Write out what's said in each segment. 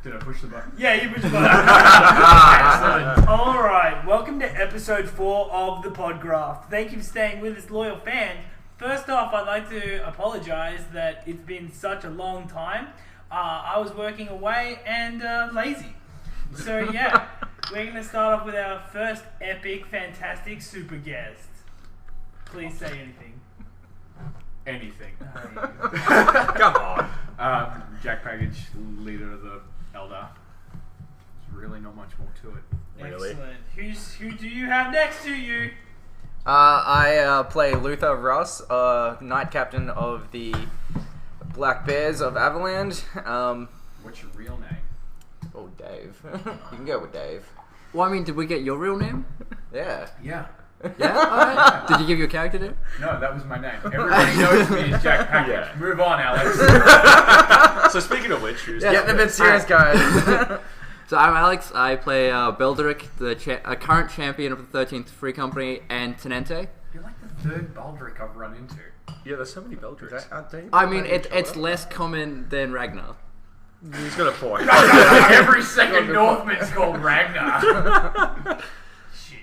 Did I push the button? Yeah, you pushed the button. Excellent. Alright, welcome to episode 4 of the Podcraft. Thank you for staying with us, loyal fans. First off, I'd like to apologise that it's been such a long time. I was working away and lazy. So yeah, we're going to start off with our first epic, fantastic super guest. Please say anything. Anything. Come on. Jack Package, leader of the Elder. There's really not much more to it. Really? Excellent. Who do you have next to you? I play Luther Ross, Knight Captain of the Black Bears of Avaland. What's your real name? Oh, Dave. You can go with Dave. Well, I mean, did we get your real name? Yeah. Yeah. Yeah? Alright. Did you give your character name? No, that was my name. Everybody knows me as Jack Package. Yeah. Move on, Alex. So speaking of which, who's Get a bit serious, guys. So I'm Alex. I play Belderic, the current champion of the 13th Free Company, and Tenente. You're like the third Baldric I've run into. Yeah, there's so many Beldricks. I mean, it's less common than Ragnar. He's got a point. Every second Northman's called Ragnar. Shit.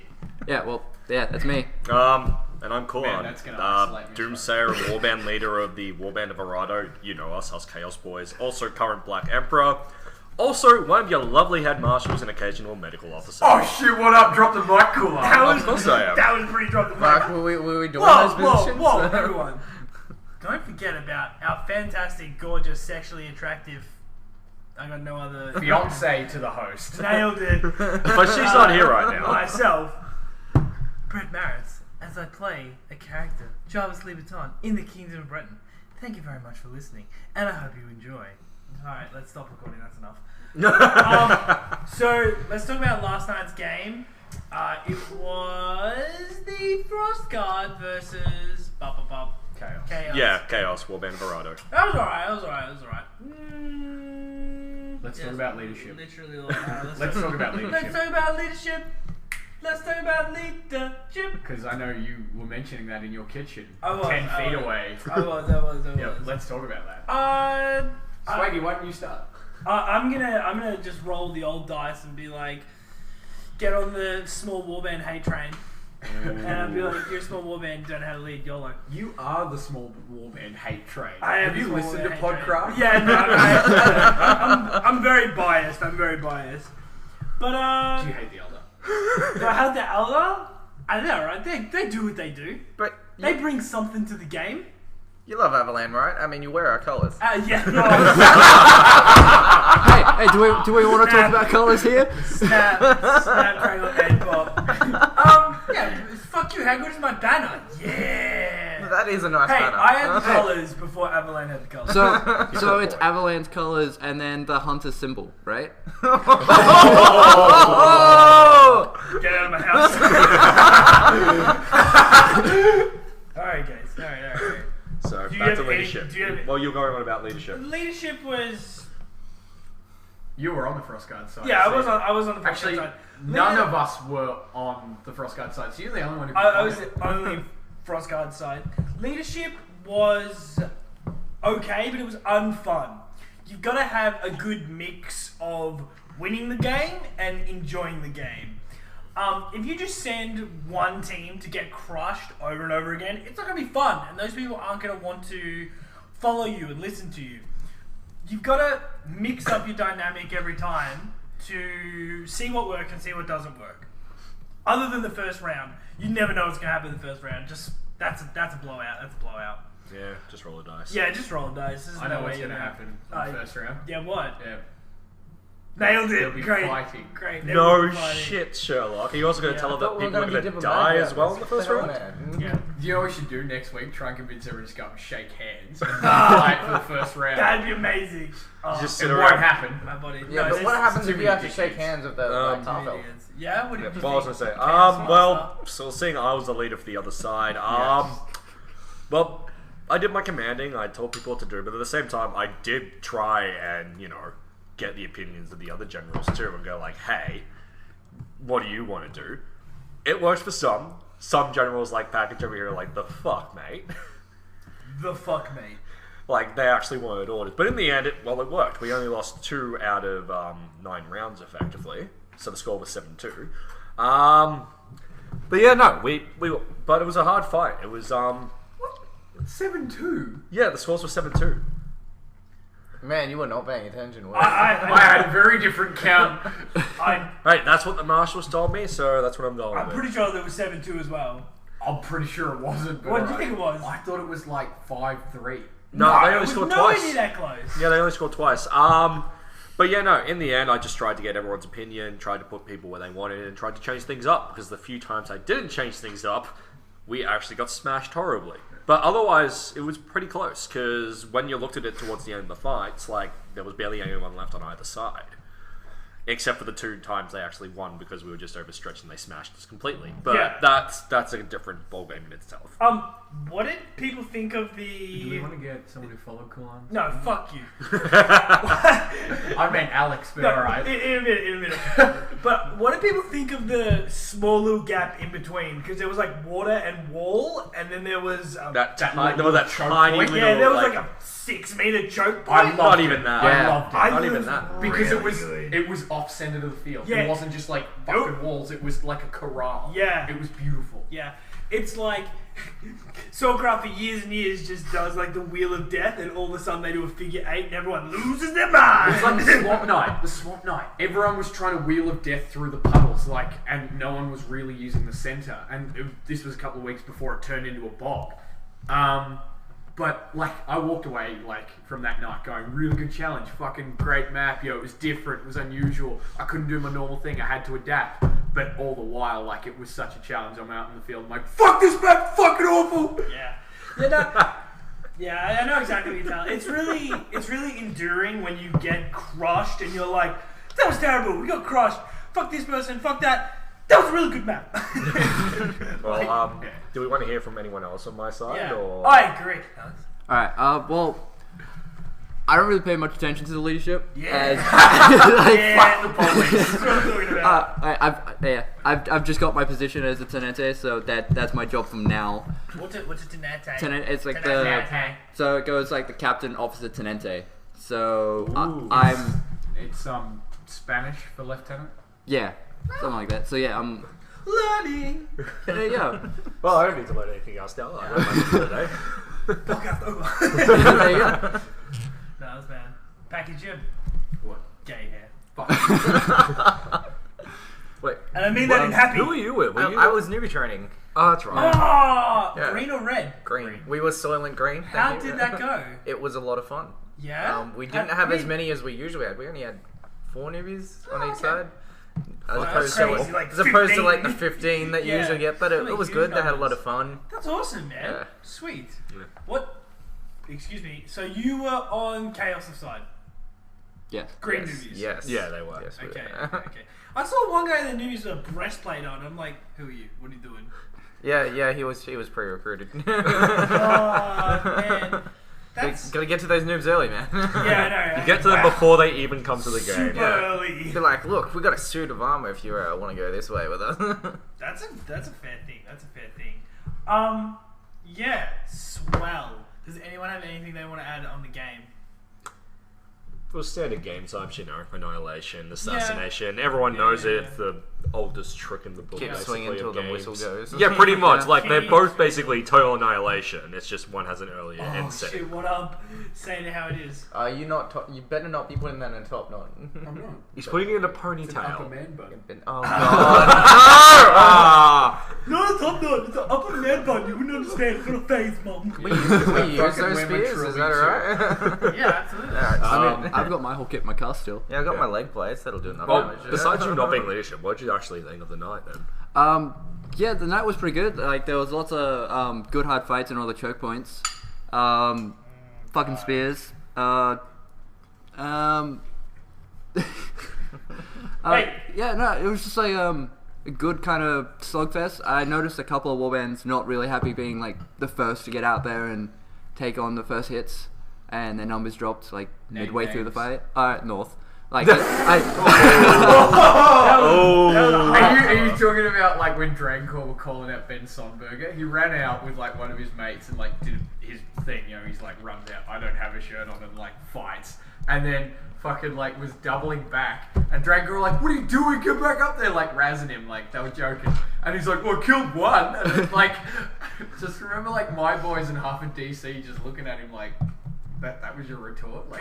Yeah, well, yeah, that's me. And I'm Kullan, Man, that's gonna isolate me, Doomsayer and Warband leader of the Warband of Arado. You know us Chaos Boys. Also current Black Emperor. Also one of your lovely head marshals and occasional medical officer. Oh shit, what up? Drop the mic, Kullan. Of course I am. That was pretty drop the mic. Mark, were we doing those positions? Whoa, everyone. Don't forget about our fantastic, gorgeous, sexually attractive... I got no other... Fiance to the host. Nailed it. But she's not here right now. Myself, Brett Maris, as I play a character, Jarvis Leviton, in the Kingdom of Breton. Thank you very much for listening, and I hope you enjoy. Alright, let's stop recording, that's enough. So, let's talk about last night's game. It was the Frost Guard versus... Chaos. Yeah, Chaos, Warband of Arado. That was alright. Let's talk about leadership. Literally, Let's talk about leadership. Let's talk about leadership. Let's talk about leadership. Because I know you were mentioning that in your kitchen. I was, 10 feet away. I was. Yep, let's talk about that. Swaggy, why don't you start? I'm gonna just roll the old dice and be like, get on the small warband hate train. And I'd be like, you're a small warband, don't know how to lead, YOLO. You are the small warband hate train. I am Have you the small listened to warband hate Podcraft? train. Yeah, no, I'm very biased. But, Do you hate the Elder? do I have the Elder? I know, right? They do what they do. But They bring something to the game. you love Avaland, right? I mean, you wear our colours. Yeah. Hey, do we want to talk about colours here? Snap, crackle, and pop. Yeah, fuck you, how good is my banner? Yeah! That is a nice Hey, banner. I had the colours before Avalanche had the colours. So it's Avalanche colours and then the hunter symbol, right? Oh! Get out of my house. Alright, guys. Alright. So, Do you back to have leadership. any- do you have- Well, you're going on about leadership. Leadership was... You were on the Frostguard side. Yeah, so- I was on the first Actually, side. none of us were on the Frostguard side, so you're the only one who could I was comment. the only Frostguard side. Leadership was okay, but it was unfun. You've got to have a good mix of winning the game and enjoying the game. If you just send one team to get crushed over and over again, it's not going to be fun, and those people aren't going to want to follow you and listen to you. You've got to mix up your dynamic every time to see what works and see what doesn't work. Other than the first round, you never know what's going to happen in the first round. Just that's a blowout. That's a blowout. Yeah, just roll the dice. Yeah, just roll the dice. There's I no know way what's you're going to gonna- happen in the first round. Yeah, what? Yeah. Nailed They'll it. be Great. fighting. Great. They No will be fighting. shit, Sherlock. Are you also going to Yeah, tell I her that We're people are gonna be going to diplomatic die about as well in this. the first round? Yeah. Do you know what we should do next week? Try and convince everyone to just go up and shake hands and fight for the first round. That'd be amazing. Oh, Just It sit won't around. happen. my body. Yeah, No, but what it's happens too if you many have to shake dickheads. hands with the Um, top elf? idiots. Yeah, what do you What was I going to say? Chaos Well, Master. so seeing I was the leader for the other side, Yes. well, I did my commanding, I told people what to do, but at the same time, I did try and, get the opinions of the other generals too, and go like, hey, what do you want to do? It works for some. Some generals like Package over here are like, the fuck, mate? The fuck, mate. Like, they actually wanted orders. But in the end, it worked. We only lost 2 out of 9 rounds, effectively. So the score was 7-2. But yeah, no, but it was a hard fight. It was, 7-2? yeah, the scores were 7-2. Man, you were not paying attention. Were you? I had a very different count. Right, that's what the marshals told me, so that's what I'm going I'm with. pretty sure there was 7-2 as well. I'm pretty sure it wasn't. But What do you think it was? I thought it was like 5-3. No, they it only was scored nowhere twice. near that close. Yeah, they only scored twice. But yeah, no, in the end, I just tried to get everyone's opinion, tried to put people where they wanted, and tried to change things up, because the few times I didn't change things up, we actually got smashed horribly. But otherwise, it was pretty close, because when you looked at it towards the end of the fights, like, there was barely anyone left on either side. Except for the 2 times they actually won, because we were just overstretched and they smashed us completely. But Yeah. that's a different ballgame in itself. What did people think of Do we the... want to get someone who followed Kullan? No, fuck you. I meant Alex, but No, alright. in a minute. But what do people think of the small little gap in between? Because there was like water and wall, and then there was... There was that choke tiny point. little... yeah, there was like a 6-meter choke point. I loved Not it. even that. I Yeah. loved it. I Not thought even it was that. Because really it was off center of the field. Yeah. It wasn't just like fucking walls. It was like a corral. Yeah. It was beautiful. Yeah, it's like Swordcraft for years and years just does like the Wheel of Death, and all of a sudden they do a figure 8 and everyone loses their mind. It was like the Swamp Knight. The Swamp Knight. Everyone was trying to Wheel of Death through the puddles, like, and no one was really using the center. And this was a couple of weeks before it turned into a bog. But like, I walked away like from that night going, really good challenge, fucking great map, yo. It was different, it was unusual. I couldn't do my normal thing. I had to adapt. But all the while, like, it was such a challenge. I'm out in the field, I'm like, fuck this map, fucking awful. Yeah, I know exactly what you're telling. It's really enduring when you get crushed and you're like, that was terrible. We got crushed. Fuck this person. Fuck that. That was a really good map. Well, do we want to hear from anyone else on my side? Yeah, Or? I agree. Alright, well, I don't really pay much attention to the leadership. Yeah. Like, Fuck the police. That's what I'm talking about. I've just got my position as a tenente, so that's my job from now. What's a tenente? Tenente, it's like Tenente. so it goes like the captain, officer, tenente. So Ooh. I'm It's Spanish for lieutenant. yeah, something like that. So yeah, I'm Learning. there you go. Well, I don't need to learn anything else now. I learned my today. Podcast over. There you go. No, that's man. Package him. What? Gay hair. Fuck. Wait, And I mean that in happy. who were you with? Were you I was newbie training. Oh, that's right. Oh, Yeah. green or red? Green. We were Soylent Green. How thank you. did that go? It was a lot of fun. Yeah. We didn't have as many as we usually had. We only had 4 newbies on each okay. side. As Well, opposed that's to, crazy, like as opposed to like the 15. 15 that you Yeah. usually get, but it Like was huge good. They had a lot numbers. of fun. That's awesome, man. Yeah. Sweet. Yeah. What? Excuse me. So you were on Chaos' side. Yes. Green Yes. newbies. Yes. Yeah, they were. Yes, we Okay. were. Okay. I saw one guy in the newbies with a breastplate on. I'm like, who are you? What are you doing? Yeah, he was pre-recruited. Oh man. That's Gotta get to those noobs early, man. yeah. I know. You get to them before they even come to the game. super Yeah. early. Be like, look, we got a suit of armor if you want to go this way with us. That's a fair thing. That's a fair thing. Yeah. Swell. Does anyone have anything they want to add on the game? For standard game types, you know, annihilation, assassination. Everyone knows it. It's the oldest trick in the book. Keep basically, swinging till of the games. whistle goes. Yeah, pretty much. Like they're Keep both basically total annihilation. It's just one has an earlier end Oh setting. shit! What up? Saying it how it is. You not? You better not be putting that in a top knot. I'm not. He's putting it in a It's an upper ponytail. man bun. Oh god. Ah! No, it's not. It's an upper man bun. You wouldn't understand. It's got a face, mom. We use those spears. Is that alright? Yeah, absolutely. I've got my whole kit in my car still. Yeah, I got my leg plates. That'll do enough Well, damage. besides you not being leadership, what did you actually think of the night then? Yeah, the night was pretty good. Like there was lots of good hard fights and all the choke points. Fucking spears. Yeah, no, it was just like a good kind of slugfest. I noticed a couple of warbands not really happy being like the first to get out there and take on the first hits, and their numbers dropped like midway through the names. fight. North. Like, Are you talking about like when Drancor were calling out Ben Sonberger? He ran out with like one of his mates and like did his thing, you know, he's like runs out, I don't have a shirt on, and like fights. And then fucking like was doubling back, and Drancor were like, what are you doing? Get back up there, like razzing him, like they were joking. And he's like, well, I killed one. And then, like, just remember like my boys and half of DC just looking at him like, that was your retort? Like,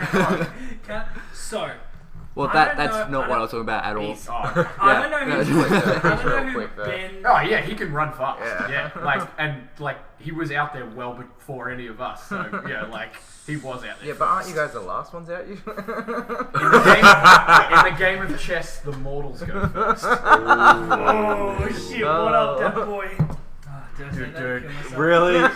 fuck. So, well, I don't that's know- not I what I don't- was talking about at all. I don't know who, I don't know who quick, though. Ben. Oh yeah, he can run fast. Yeah. Like and like he was out there well before any of us. So yeah, like he was out there. Yeah, but aren't first. you guys the last ones out? You. In the game of chess, the mortals go first. Oh shit! What up, that boy? Dude, Really? It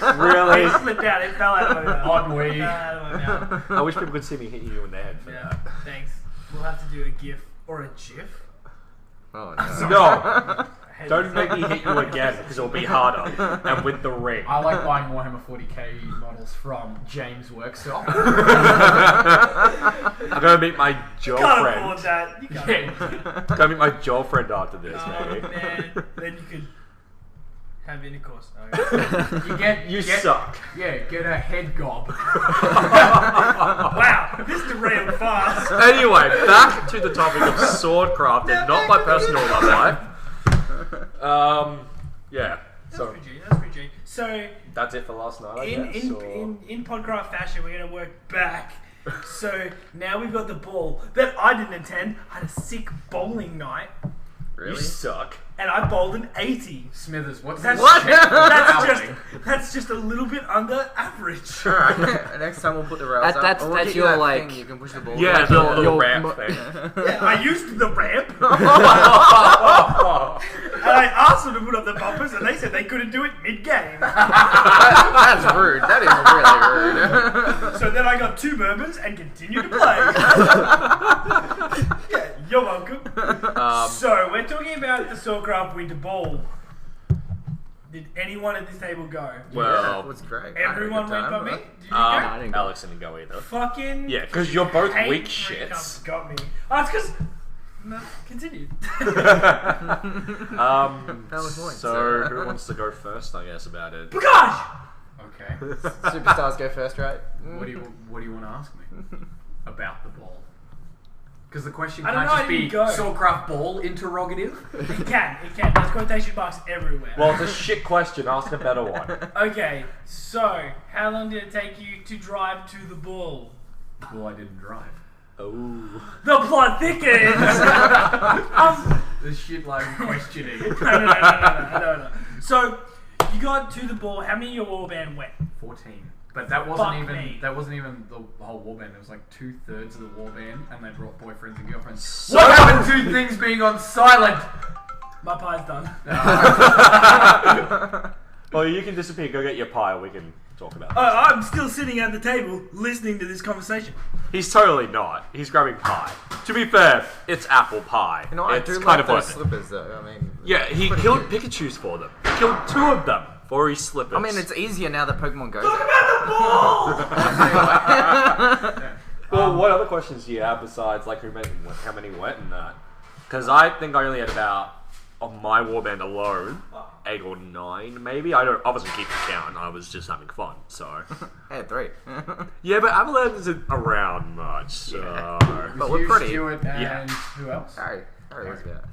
slipped out. It fell out of my mouth. Ennui. Fell out of my mouth. I wish people could see me hit you in the head for Yeah. that. Thanks. We'll have to do a GIF or a GIF. Oh no. No! Don't make me hit you again, because it'll be harder. And with the ring. I like buying Warhammer 40k models from James Workshop. I'm gonna meet my Can't afford girlfriend. that. You can't afford that. Gonna meet my girlfriend after this, Oh maybe. man, then you could have intercourse. You suck. Yeah, get a head gob. Wow, this derailed fast. Anyway, back to the topic of swordcraft and not my personal love life. Yeah. That's So pretty G. That's pretty G. So that's it for last night, I guess. or- in Podcraft fashion, we're gonna work back. So now we've got the ball that I didn't attend. I had a sick bowling night, You Really? suck. and I bowled an 80. Smithers, what's That's this shit that's just a little bit under average. Alright, next time we'll put the rails up. That's Or we'll get you your, that like- thing you can push the ball. Yeah, with. the your- little ramp mo- thing. Yeah, I used the ramp, and I asked them to put up the bumpers, and they said they couldn't do it mid-game. That's rude. That is really rude. So then I got 2 bourbons and continued to play. Yeah, you're welcome. So we're talking about the Swordcraft Winter Ball. Did anyone at this table go? Well, it was great. Everyone went but me? Did you go? I didn't go. Alex didn't go either. Fucking Yeah, because you're both hate weak when it comes shits. got me. Oh, it's because... No, continue. That was mine, So, so- who wants to go first, I guess, about it? Bagage! Okay. Superstars go first, right? What do you want to ask me about the ball? Because the question I don't can't know, I just be didn't go. Swordcraft ball interrogative. It can. There's quotation marks everywhere. Well, it's a shit question. Ask a better one. Okay, so how long did it take you to drive to the ball? Well, I didn't drive. Oh. The plot thickens! This shit like questioning. No. So, you got to the ball. How many of your warband went? 14. But that Fuck wasn't me. even the whole warband. It was like 2/3 of the warband, and they brought boyfriends and girlfriends. So- What happened to things being on silent? My pie's done. Well, you can disappear. Go get your pie. We can talk about it. I'm still sitting at the table listening to this conversation. He's totally not. He's grabbing pie. To be fair, it's apple pie. You know, I it's do kind like of those worth it. slippers, though. I mean, Yeah, he pretty killed cute. Pikachus for them. He killed 2 of them for his slippers. I mean, it's easier now that Pokemon Go. Talk about the ball! Well, what other questions do you have besides like how many went in that? Because I think I only had about on my warband alone 8 or 9 maybe. I wasn't keeping count. I was just having fun. So I had 3. yeah, but Avalanche isn't around much. So But You, we're pretty. Stuart, and Yeah. who else? Harry was about.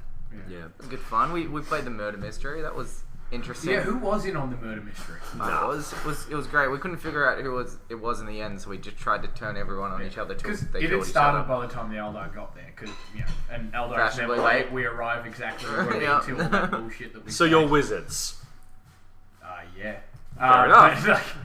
yeah. It was good fun. We played the murder mystery. That was interesting. Yeah, who was in on the murder mystery? It was great. We couldn't figure out who it was in the end, so we just tried to turn everyone on each other till Because they it killed had each started other. by the time the Eldar got there. Because and Eldar Fashionably never late. we arrive exactly where we Yeah. need to. All that bullshit that we. So say. you're wizards. Yeah. Fair enough.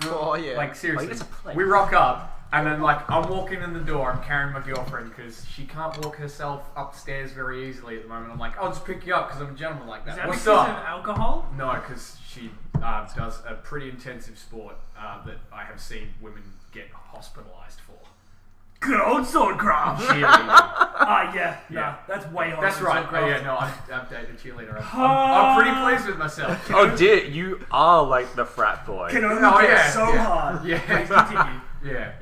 Oh, yeah. Like seriously, Like, it's a play. we rock up and then like I'm walking in the door. I'm carrying my girlfriend because she can't walk herself upstairs very easily at the moment. I'm like, I'll just pick you up because I'm a gentleman like that. Is that What's because up? of alcohol? No, because she does a pretty intensive sport that I have seen women get hospitalised for. Good old Swordcraft! Cheerleading. Yeah. Yeah. That's way harder That's than right. Swordcraft. Yeah, no, I've dated a cheerleader. I'm pretty pleased with myself. Oh dear, you are like the frat boy. Can only Oh, get yeah, so yeah. hard. Yeah. Please continue. Yeah.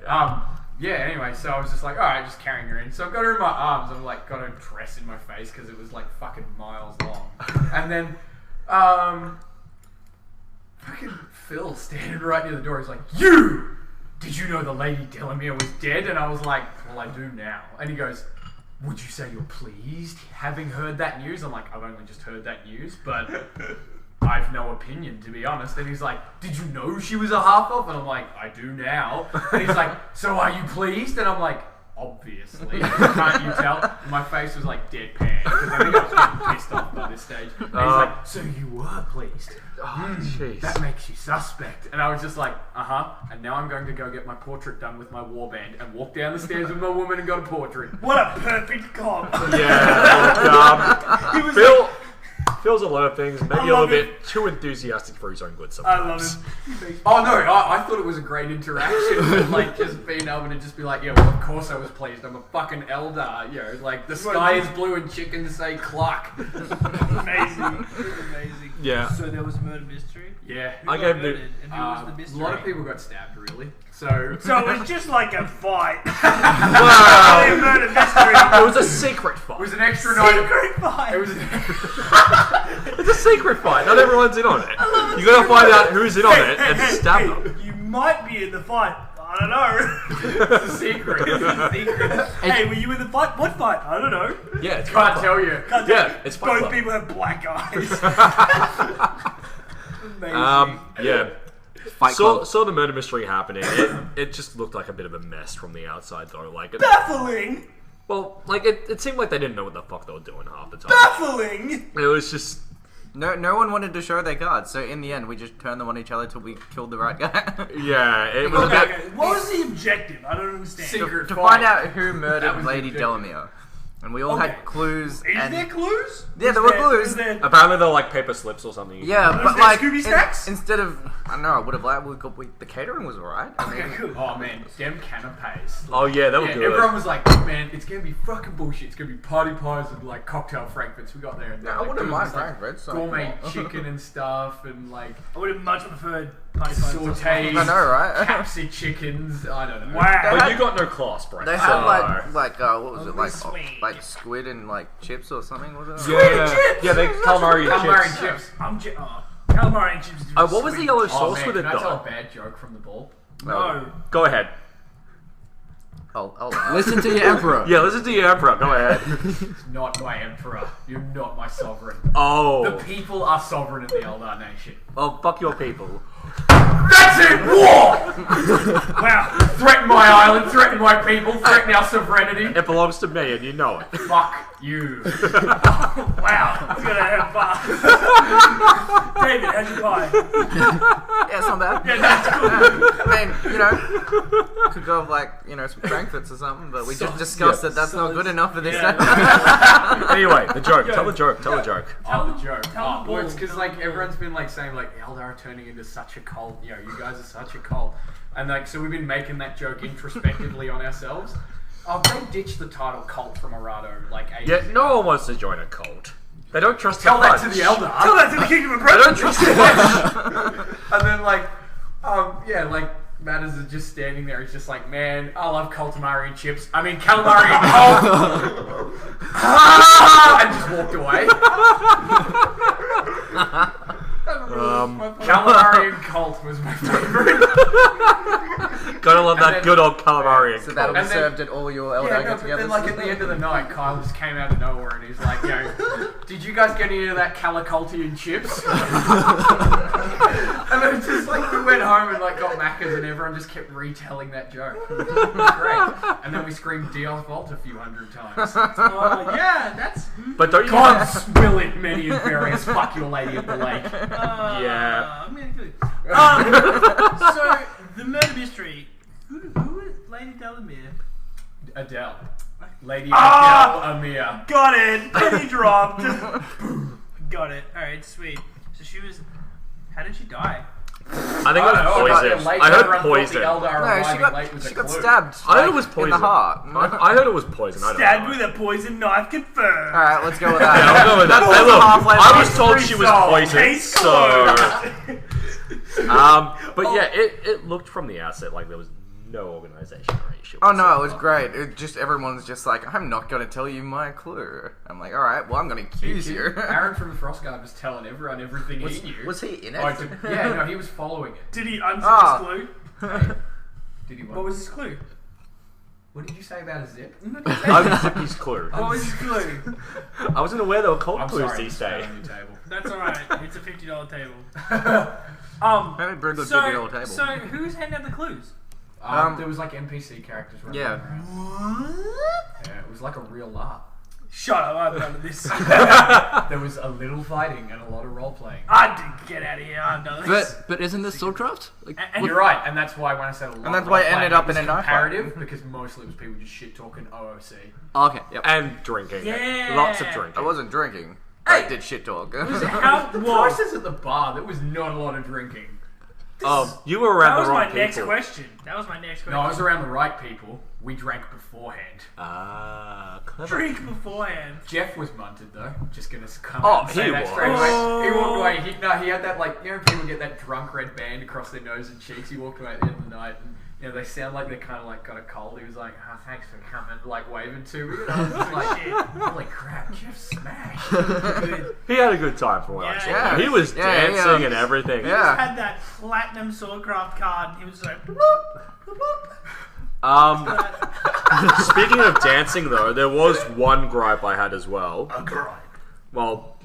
yeah, anyway, so I was just like, alright, just carrying her in. So I've got her in my arms, I've like got her dress in my face because it was like fucking miles long. And then, fucking Phil standing right near the door, he's like, "You! Did you know the Lady Delamere was dead?" And I was like, "Well, I do now." And he goes, "Would you say you're pleased having heard that news?" I'm like, "I've only just heard that news, but I've no opinion, to be honest." And he's like, "Did you know she was a half-elf?" And I'm like, "I do now." And he's like, "So are you pleased?" And I'm like, "Obviously." Can't you tell? And my face was like deadpan, because I think I was getting pissed off by this stage. And he's like, "So you were pleased? Jeez. That makes you suspect." And I was just like, and now I'm going to go get my portrait done with my warband and walk down the stairs with my woman and got a portrait. What a perfect comp. Yeah, He was Phil. Phil's a lot of things, maybe a little love bit too enthusiastic for his own good sometimes. I love him. Oh no, I thought it was a great interaction, but like just being able to just be like, yeah, well of course I was pleased, I'm a fucking Eldar, you know, like the sky is blue and chickens say cluck. Amazing. Amazing. Yeah. So there was a murder mystery? Yeah. Who I got gave the- murdered and who was the A mystery? lot of people got stabbed, really. So So it was just like a fight. Wow. A murder mystery. It was a secret it fight. was an extra night. Secret fight. It was It's a secret fight. Not everyone's in on it. You gotta find out who's in on it and stab them. You might be in the fight. I don't know. it's a secret. Hey, were you in the fight? What fight? I don't know. Yeah, it's Can't tell you. Can't Yeah, tell. it's Fight Both Club. people have black eyes. Amazing. Yeah. Fight Club. Saw the murder mystery happening. It just looked like a bit of a mess from the outside, though. Like, Baffling. well, like it seemed like they didn't know what the fuck they were doing half the time. Baffling. It was just. No one wanted to show their cards, so in the end, we just turned them on each other till we killed the right guy. Yeah, it was a Okay, bit. okay. What was the objective? I don't understand. Secret to fight. find out who That murdered was Lady the Delamere. And we all Okay. had clues. Is and there clues? Yeah, Is there were clues. is there- Apparently, they're like paper slips or something. Yeah, Was but there like Scooby Snacks? instead of I don't know, I would have liked the catering was alright. I Okay, mean, cool. Oh man, them canapes. Oh yeah, that was Yeah, good. everyone was like, "Man, it's gonna be fucking bullshit. It's gonna be party pies and like cocktail frankfurts." We got there and No, I like, wouldn't doing mind this, like, frankfurts, so- gourmet chicken and stuff, and like I would have much preferred party fights. sauteed I know, right? capsy chickens. I don't know. Wow. But had- you got no class, Brent. They so- had like what was it Only like sweet. like squid and like chips or something was it? Yeah, they calamari Calamari chips. and chips. Calamari and chips. What was the yellow Oh sauce man, with it can I tell though? a bad joke from the ball? No. Go ahead. I'll Listen to your emperor. Yeah, listen to your emperor. Go ahead. Not my emperor. You're not my sovereign. Oh. The people are sovereign in the Eldar Nation. Oh, fuck your people. That's it! War! Wow. Threaten my island, threaten my people, threaten our sovereignty. It belongs to me, and you know it. Fuck you. Wow. That's gonna have fun. David, how's your pie? Yeah, it's not bad. Yeah, that's cool. I mean, you know, could go with like, you know, some frankfurts or something, but we just discussed that that's not good enough for this. Anyway, the joke. Tell the joke. Tell the joke. Oh, the joke. tell the Well, it's ball, because tell like the everyone's been like saying like Eldar are turning into such a cult. You know, you guys are such a cult, and like so we've been making that joke introspectively on ourselves. Oh, they ditched the title cult from Arado like ages Yeah, ago. no one wants to join a cult. They don't trust Tell the that to punch. the Eldar. Tell that to the Kingdom of They Bread. don't trust the punch. And then like, yeah, like Matters is just standing there. He's just like, man, I love calamari and chips. I mean calamari and cult. And just walked away. Calamari and cult was my favorite. Gotta love that then- good old calamari and So that'll cult. be And then- served at all your Eldar Yeah, no, but get-togethers. then like at the end of the night, Kyle just came out of nowhere and he's like, yo, did you guys get any of that calaculti and chips? And then just like we went home and like got Macca's and everyone just kept retelling that joke. It was great. And then we screamed Dios Vault a few hundred times. Yeah, that's. But don't you? God spill it, many and various. Fuck your lady of the lake. Yeah. I'm gonna kill you. So the murder mystery. Who is Lady Delamere? Adele. Lady Ah! Adele Amir. Got it. Penny dropped. Got it. All right, sweet. So she was. How did she die? I think it was poison. I heard poison. Eldar No, arriving she got stabbed. I heard like, it was poison. in the heart. I heard it was poison. I don't Stabbed know. with a poison knife confirmed. All right, let's go with Yeah, that. I'll go with that. That Hey, was look, halfway I was through. told she was poisoned, Case so. closed. But yeah, it looked from the outset like there was no organisation or issue. Oh no, it was whatsoever. great. It just everyone's just like, I'm not gonna tell you my clue. I'm like, all right, well, I'm gonna accuse you. Aaron from the Frost Guard was telling everyone everything he knew. Was he in it? Oh, yeah, no, he was following it. Did he answer Ah. his clue? Did he? What was his clue? What did you say about a zip? I'm Zippy's clue. What was his clue? I wasn't aware there were cold I'm clues sorry, these it's down days. on your table. That's alright. It's a $50 table. Maybe bring a so, $50 table. so who's handing out the clues? There was like NPC characters running Yeah. around. Yeah, it was like a real LARP. Shut up, I've done this. There was a little fighting and a lot of role playing. I did get out of here, I've done this. But isn't this Swordcraft? Like, And You're right, and that's why when I said a lot, And that's why it role-playing, ended up was in a knife fight. comparative because mostly it was people just shit talking OOC. okay, yep. And drinking. Yeah. Lots of I drinking. wasn't drinking. Hey! I did shit talk. How The whoa. prices at the bar, there was not a lot of drinking. You were That around was the wrong my next people. question. That was my next question. No, I was around the right people. We drank beforehand. Ah, clever. Drink beforehand. Jeff was munted though. Just gonna come Oh, out and say he that was. straight away. He walked away. He had that like, you know, people get that drunk red band across their nose and cheeks. He walked away at the end of the night and, you know, they sound like they're kind of like got a cold. He was like, oh, thanks for coming, like waving to me. And I was just like, holy crap, Jeff smashed. He had a good time for what I Yeah. saw. Yeah. He was Yeah, dancing yeah. and everything. Yeah. Had that platinum swordcraft card and he was like, bloop, bloop, bloop. Speaking of dancing, though, there was one gripe I had as well. A grind. Well,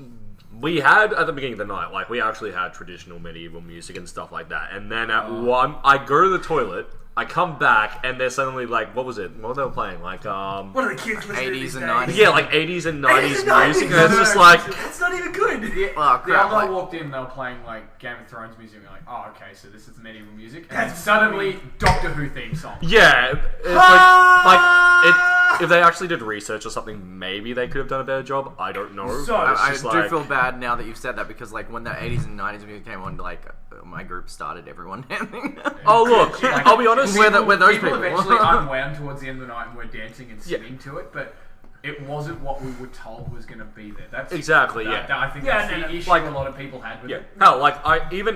we had at the beginning of the night, like we actually had traditional medieval music and stuff like that. And then at one, I go to the toilet, I come back, and they're suddenly like, what was it? What were they playing? Like, What are the kids listening to 80s these and days? 90s. yeah, like 80s and 90s 80s and music, 90s. and it's just like, That's not even good. The Oh, crap, other like- walked in, they were playing like Game of Thrones music. We're like, oh, okay, so this is medieval music. And That's then suddenly Doctor Who theme song. yeah, it's if they actually did research or something, maybe they could have done a better job. I don't know. So, but it's I just do like, feel bad now that you've said that because like when the 80s and 90s music came on, like my group started everyone dancing. oh look, I'll be honest. Where those people people? eventually unwound towards the end of the night and were dancing and singing to it, but it wasn't what we were told was going to be there. That's Exactly, that- yeah. I think Yeah, that's no, the no. issue Like- a lot of people had with Yeah. it. Hell, like I went Even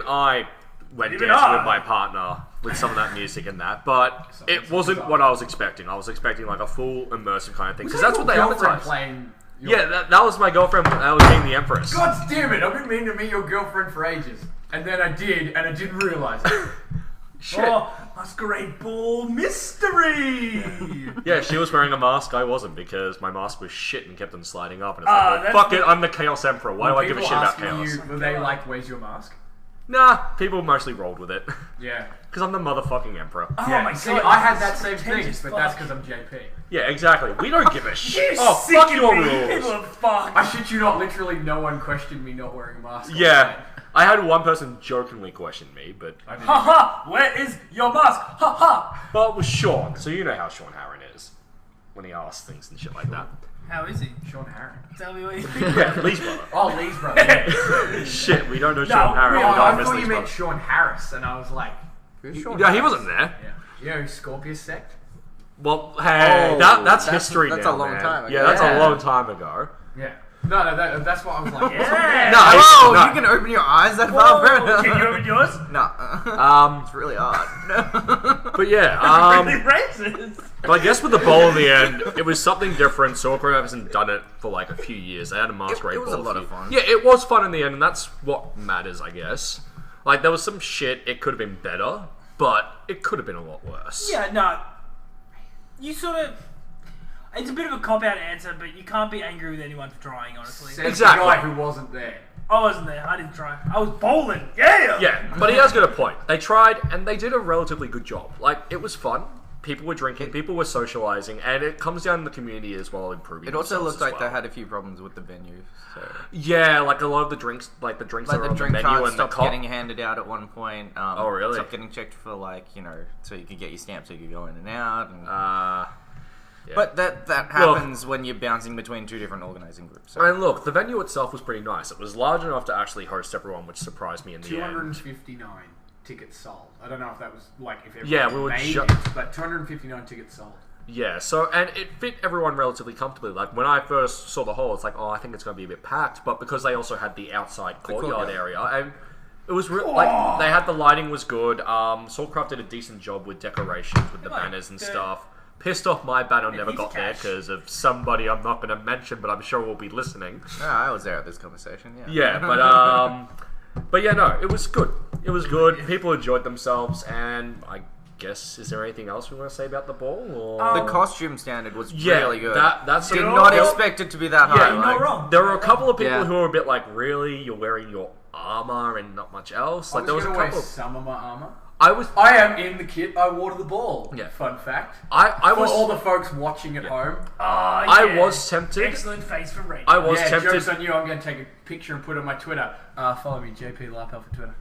dancing I. with my partner with some of that music and that, but it wasn't what I was expecting. I was expecting like a full immersive kind of thing because that's what they Girlfriend advertise. playing. Your- Yeah, that was my girlfriend. That was being the Empress. God damn it! I've been meaning to meet your girlfriend for ages, and then I did, and I didn't realize it. Shit. Oh, masquerade ball mystery. Yeah, she was wearing a mask. I wasn't because my mask was shit and kept on sliding up. And it's Ah, like, well, that's fuck the- it, I'm the Chaos Emperor. Why do I give a People shit about asking chaos? you, were they like, "Where's your mask?" Nah, people mostly rolled with it Yeah. because I'm the motherfucking Emperor. Oh Yeah, my see, god. I had that same thing, pretentious but that's fuck. because I'm JP. Yeah, exactly. We don't give a You shit. Oh, sick fuck of your me. rules. People are fucked. I shit you not, literally no one questioned me not wearing a mask. Yeah, I had one person jokingly question me, but I didn't. Ha ha! Where is your mask? Ha ha! it was Sean. So you know how Sean Harron is when he asks things and shit like that. How is he? Sean Harron. Tell me what you think. Yeah, Lee's brother. Oh, Lee's brother. Yeah. Shit, we don't know Sean Harron. we We Oh, don't I miss thought Lee's you meant brother. Sean Harris, and I was like, Yeah, he wasn't there. yeah. You know, Scorpius sect? Well, hey, Oh, that's that's- history that's now, a long man. time ago. Yeah, that's Yeah. a long time ago. Yeah. No, that's what I was like. Yeah. No, Oh, no. you can open your eyes that far, Whoa, bro. can you open yours? No. It's really hard. But yeah, Really racist. but I guess with the bowl in the end, it was something different. Swordcraft hasn't done it for like a few years. They had a masquerade It was ball. a lot few- of fun. Yeah, it was fun in the end, and that's what matters, I guess. Like there was some shit. It could have been better, but it could have been a lot worse. Yeah, no. You sort of. It's a bit of a cop out answer, but you can't be angry with anyone for trying, honestly. Says Exactly. the guy who wasn't there. I wasn't there. I didn't try. I was bowling. Yeah. Yeah, but he has got a point. They tried, and they did a relatively good job. Like, it was fun. People were drinking, people were socializing, and it comes down to the community as well, improving It also themselves looked as like well. they had a few problems with the venue. So. Yeah, like a lot of the drinks, like the drinks that Like are the on drink the menu cards and the stopped cop. getting handed out at one point. Oh, really? Stopped getting checked for so you could get your stamp so you could go in and out. And, Yeah. but that happens when you're bouncing between two different organizing groups. So. And look, the venue itself was pretty nice. It was large enough to actually host everyone, which surprised me in the end. 259 tickets sold. I don't know if that was like if everyone Yeah, we were made ju- it, but 259 tickets sold. Yeah, so, and it fit everyone relatively comfortably. Like, when I first saw the hall, it's like, oh, I think it's going to be a bit packed, but because they also had the outside courtyard courtyard. area, and It was like they had the lighting was good. Soulcraft did a decent job with decorations, with the banners and stuff. Pissed off my banner never got there because of somebody I'm not going to mention, but I'm sure will be listening. No, I was there at this conversation. Yeah, but yeah, no, it was good. It was good. People enjoyed themselves, and I guess, is there anything else we want to say about the ball? Or? The costume standard was really good. That's Did not expect it to be that high. Yeah, you're not wrong. There were a couple of people who were a bit like, really? You're wearing your armor and not much else? Like, there was a couple of... some of my armor. I am in the kit I wore to the ball. Yeah. Fun fact. I was... For all the folks watching at home. I was tempted. Excellent face for rating. I was tempted. Jokes on you. I'm going to take a picture and put it on my Twitter. Follow me, JP Lapel for Twitter.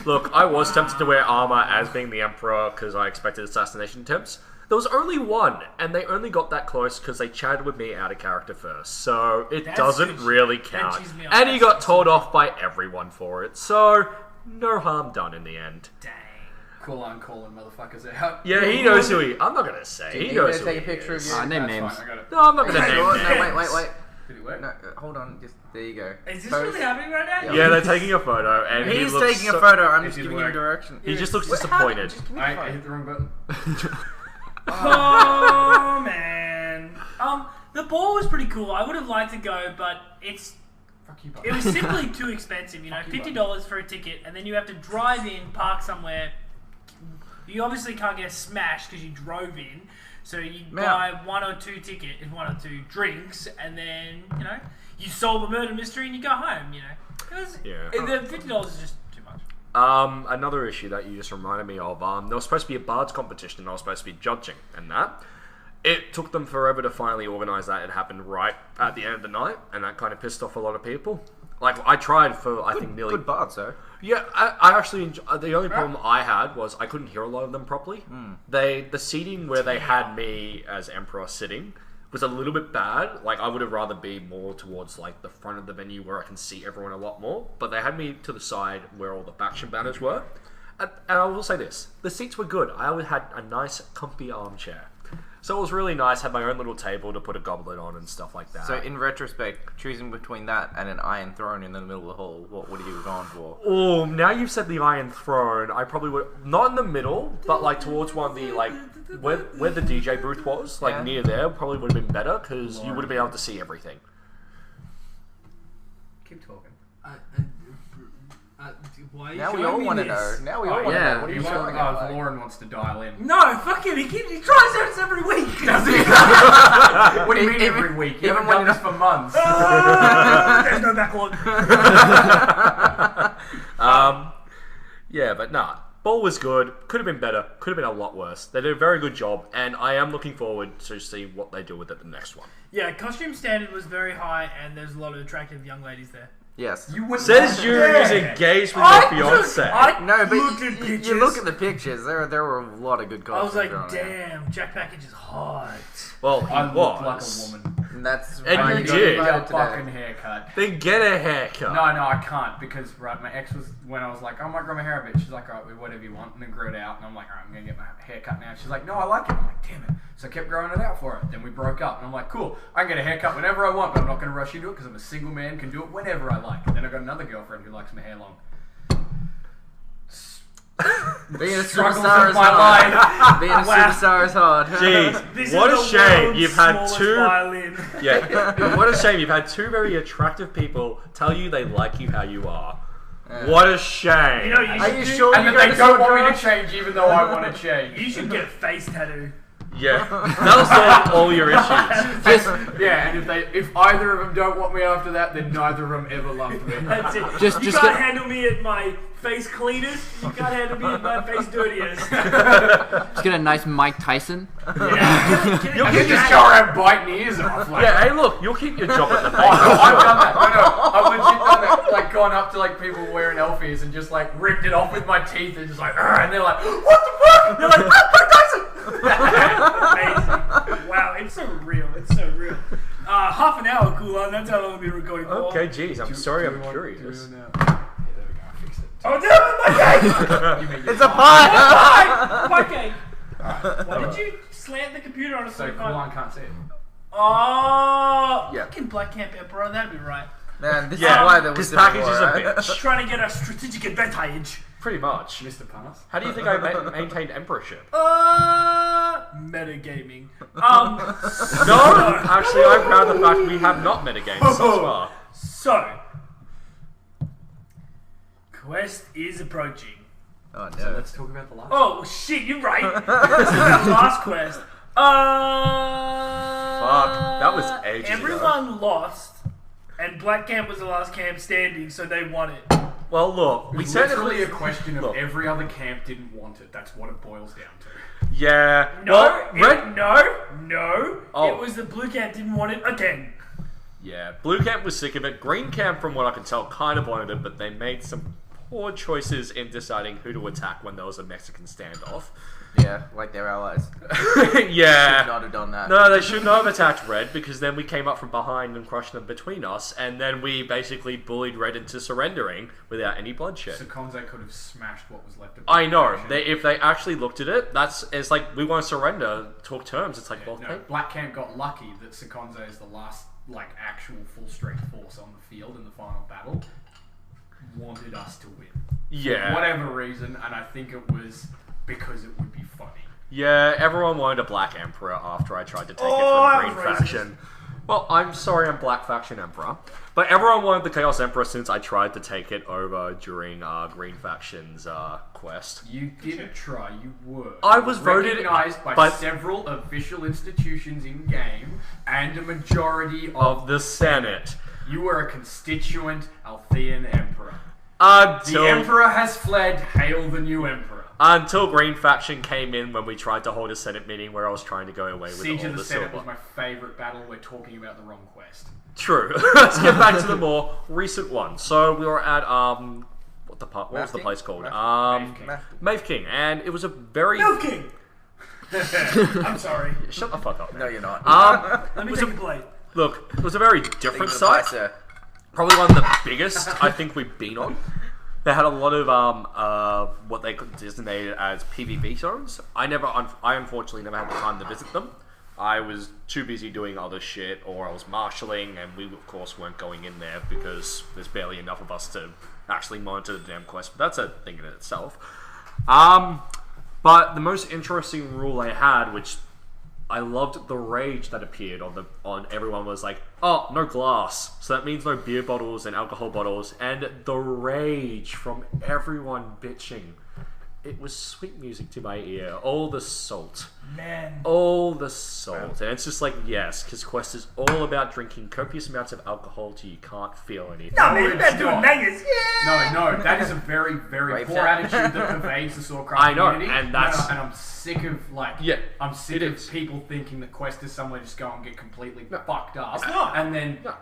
Look, I was tempted to wear armor as being the Emperor because I expected assassination attempts. There was only one, and they only got that close because they chatted with me out of character first. So it doesn't really count. And he got told off by everyone for it. So no harm done in the end. Dang. Kullan calling motherfuckers out. Yeah, he knows who he... I'm not going to say. He knows who take a he picture is. of you. Name names. Fine, I got it. No, I'm not going to name No, names. wait. Did it work? No, hold on. Just there you go. Is this Pose. really happening right now? Yeah, they're taking a photo, and he He's looks taking a photo. I'm just It giving did him direction. He just looks Wait, how did- disappointed. just give me the I phone. hit the wrong button. Oh man. The ball was pretty cool. I would have liked to go, but Fuck you, bud. it was simply too expensive. You know, Fuck you, $50 for a ticket, and then you have to drive in, park somewhere. You obviously can't get a smash because you drove in, so you buy one or two drinks, and then you solve a murder mystery and you go home. The $50 is just too much. Another issue that you just reminded me of, there was supposed to be a bards competition and I was supposed to be judging, and that. It took them forever to finally organise that. It happened right at the end of the night, and that kind of pissed off a lot of people. Like, I tried for, I think, nearly... Good bards, though. Yeah, I actually... the only problem I had was I couldn't hear a lot of them properly. The seating where they had me as Emperor sitting was a little bit bad. Like, I would have rather be more towards, like, the front of the venue where I can see everyone a lot more. But they had me to the side where all the faction banners were. And I will say this. The seats were good. I always had a nice, comfy armchair. So it was really nice. Had my own little table to put a goblet on and stuff like that. So in retrospect, choosing between that and an iron throne in the middle of the hall, what would you have gone for? Oh, now you've said the Iron Throne, I probably would... Not in the middle, but like towards one of the, like... Where the DJ booth was, like near there, probably would have been better, because you would have been able to see everything. Keep talking. Why are you Now we showing all me want to this? know. Now we all want to know. What are you showing us? Lauren wants to dial in. No, fuck him. He tries this every week. Does he? What do you mean every week? You even haven't done when this for months. There's no backlog. Yeah, but nah. Ball was good. Could have been better. Could have been a lot worse. They did a very good job, and I am looking forward to see what they do with it the next one. Yeah, costume standard was very high, and there's a lot of attractive young ladies there. Yes. You wouldn't Says you who's engaged with your fiance. No, but looked at you look at the pictures. There were a lot of good I costumes. was like, on there. damn, Jack Package is hot. Well, he I look was. like a woman. And that's And why you got did. invited Get a today. fucking haircut. Then get a haircut. No, I can't because my ex was when I was like, oh, I might grow my hair a bit. She's like, alright, whatever you want, and then grew it out, and I'm like, alright, I'm gonna get my hair cut now. She's like, no, I like it. I'm like, damn it. So I kept growing it out for her. Then we broke up, and I'm like, cool, I can get a haircut whenever I want, but I'm not gonna rush into it because I'm a single man, can do it whenever I like. Then I got another girlfriend who likes my hair long. Being a Struggles superstar of is my hard. life. Being a superstar is hard. Jeez, This what is a the shame. world's You've had smallest two... violin. Yeah, what a shame. You've had two very attractive people tell you they like you how you are. What a shame. You know, Are you sure And you then go they to don't want me Supergirl? to change even though I want to change. you should get a face tattoo. Yeah, that'll solve all your issues. Yeah, and if either of them don't want me after that, then neither of them ever loved me. That's it. Just you get- can't handle me at my face cleanest. You can't handle me at my face dirtiest. Just get a nice Mike Tyson. Yeah. You'll I keep can your just go around biting ears off. Like, Yeah, hey, look, you'll keep your job at the Oh, no, bank. I've done that. No, I've legit done that. Like, gone up to like people wearing Elfies and just like ripped it off with my teeth and just like, "Argh," and they're like, what the fuck? They're like, Mike Tyson! Amazing. Wow, it's so real. It's so real. Half an hour, Kullan. That's how long we've been recording for. Okay, jeez, I'm sorry, I'm curious. Oh, damn it, my cake! It's a pie! My cake! Why did you slant the computer on a So so Kullan can't see it. Oh, Yeah. fucking Black Camp Emperor, that'd be right. Man, this Yeah, is why there was his Civil package War, is a right? bitch. Trying to get a strategic advantage. Pretty much. Mr. Panas. How do you think I maintained emperorship? Metagaming. No, actually, I'm proud of the fact we have not metagamed thus far. So, quest is approaching. Oh So no. let's talk about the last. Oh shit, you're right. This is our last quest. Fuck, that was ages ago. Everyone lost, and Black Camp was the last camp standing, so they won it. Well, look, we It's said literally a question of Look. every other camp didn't want it. That's what it boils down to. Yeah. No, well, red. no. Oh. It was the Blue Camp didn't want it again. Yeah, blue camp was sick of it. Green camp, from what I can tell, kind of wanted it, but they made some poor choices in deciding who to attack when there was a Mexican standoff. Yeah, like their allies. Yeah. Should not have done that. No, they should not have attacked Red, because then we came up from behind and crushed them between us, and then we basically bullied Red into surrendering without any bloodshed. So Konze could have smashed what was left of I know. the If they actually looked at it, it's like, we won't surrender, talk terms. It's like, well, No, Black Camp got lucky that Sekonze is the last actual full strength force on the field in the final battle. Wanted us to win. yeah. For whatever reason, and I think it was because it would be funny. Yeah, everyone wanted a Black Emperor after I tried to take Oh, it that from was Green racist. Faction. Well, I'm sorry I'm Black Faction Emperor. But everyone wanted the Chaos Emperor since I tried to take it over during Green Faction's quest. You didn't try, you were. I was voted recognized by by- several official institutions in game and a majority Of the Senate. You were a constituent Althean emperor. Until, The emperor has fled. Hail the new emperor. until Green Faction came in when we tried to hold a Senate meeting where I was trying to go away with Siege all of the the Senate silver. was my favourite battle. We're talking about the wrong quest. True. Let's get back to the more recent one. So we were at what was the King? place called? Maeve King. Maeve King, and it was a very Milk King. I'm sorry. shut the fuck up. No, Man. you're not. It Let me was take a- a plate. Look, it was a very Think different of the pie, site. sir. Probably one of the biggest I think we've been on. They had a lot of what they designated as PvP zones. I unfortunately never had the time to visit them. I was too busy doing other shit, or I was marshalling, and we of course weren't going in there because there's barely enough of us to actually monitor the damn quest. But that's a thing in itself. But the most interesting rule they had, which I loved the rage that appeared on everyone, was like, oh, no glass. So that means no beer bottles and alcohol bottles, and the rage from everyone bitching. It was sweet music to my ear. All the salt. Man. All the salt. And it's just like, yes, because Quest is all about drinking copious amounts of alcohol till you can't feel anything. No, man, it's that's doing not. bangers. Yeah. No, that is a very, very Brave poor sound. attitude that pervades the Swordcraft I know, community. and that's- and I'm sick of Yeah, I'm sick it of is. people thinking that Quest is somewhere to just go and get completely fucked up, It's not. and then No.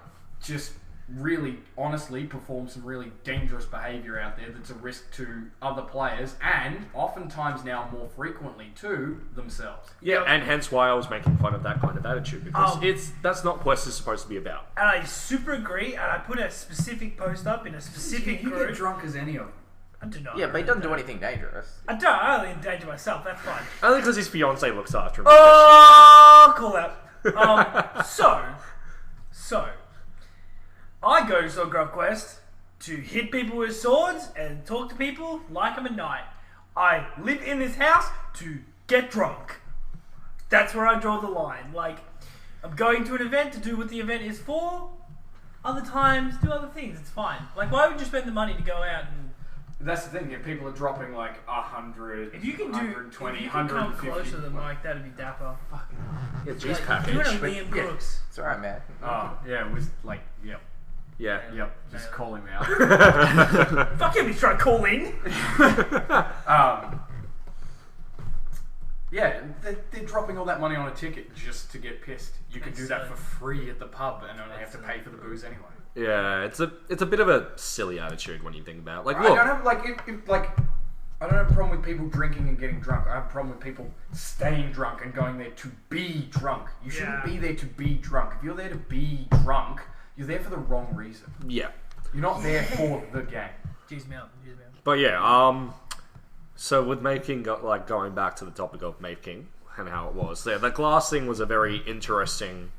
just really, honestly, perform some really dangerous behaviour out there that's a risk to other players, and oftentimes now more frequently to themselves. Yeah, and hence why I was making fun of that kind of attitude, because Oh. that's not Quest is supposed to be about. And I super agree, and I put a specific post up in a specific group. drunk as any of them. I do not. Yeah, but he doesn't do anything dangerous. I only endanger myself, that's fine. Only because his fiance looks after him. Oh, call out. So, I go to Swordcraft Quest to hit people with swords and talk to people like I'm a knight. I live in this house to get drunk. That's where I draw the line. Like, I'm going to an event to do what the event is for. Other times, do other things. It's fine. Like, why would you spend the money to go out and... That's the thing. If people are dropping like 100, If you can do... 120, if you can come 150. closer to the mic, that'd be dapper. Yeah, G's Like, package. doing a but- Liam yeah. Brooks. It's alright, man. Oh, yeah, it was like, yep, Yeah. just call him out. Fuck him, he's trying to call in. Yeah, they're dropping all that money on a ticket just to get pissed. You could do that for free at the pub and only have to pay for the booze anyway. Yeah, it's a bit of a silly attitude when you think about it. Like, I look, don't have I don't have a problem with people drinking and getting drunk. I have a problem with people staying drunk and going there to be drunk. You shouldn't Yeah. be there to be drunk. If you're there to be drunk, you're there for the wrong reason. yeah. You're not there for the game. Jeez, man. But yeah, so with Maeve King, going back to the topic of Maeve King and how it was, the glass thing was a very interesting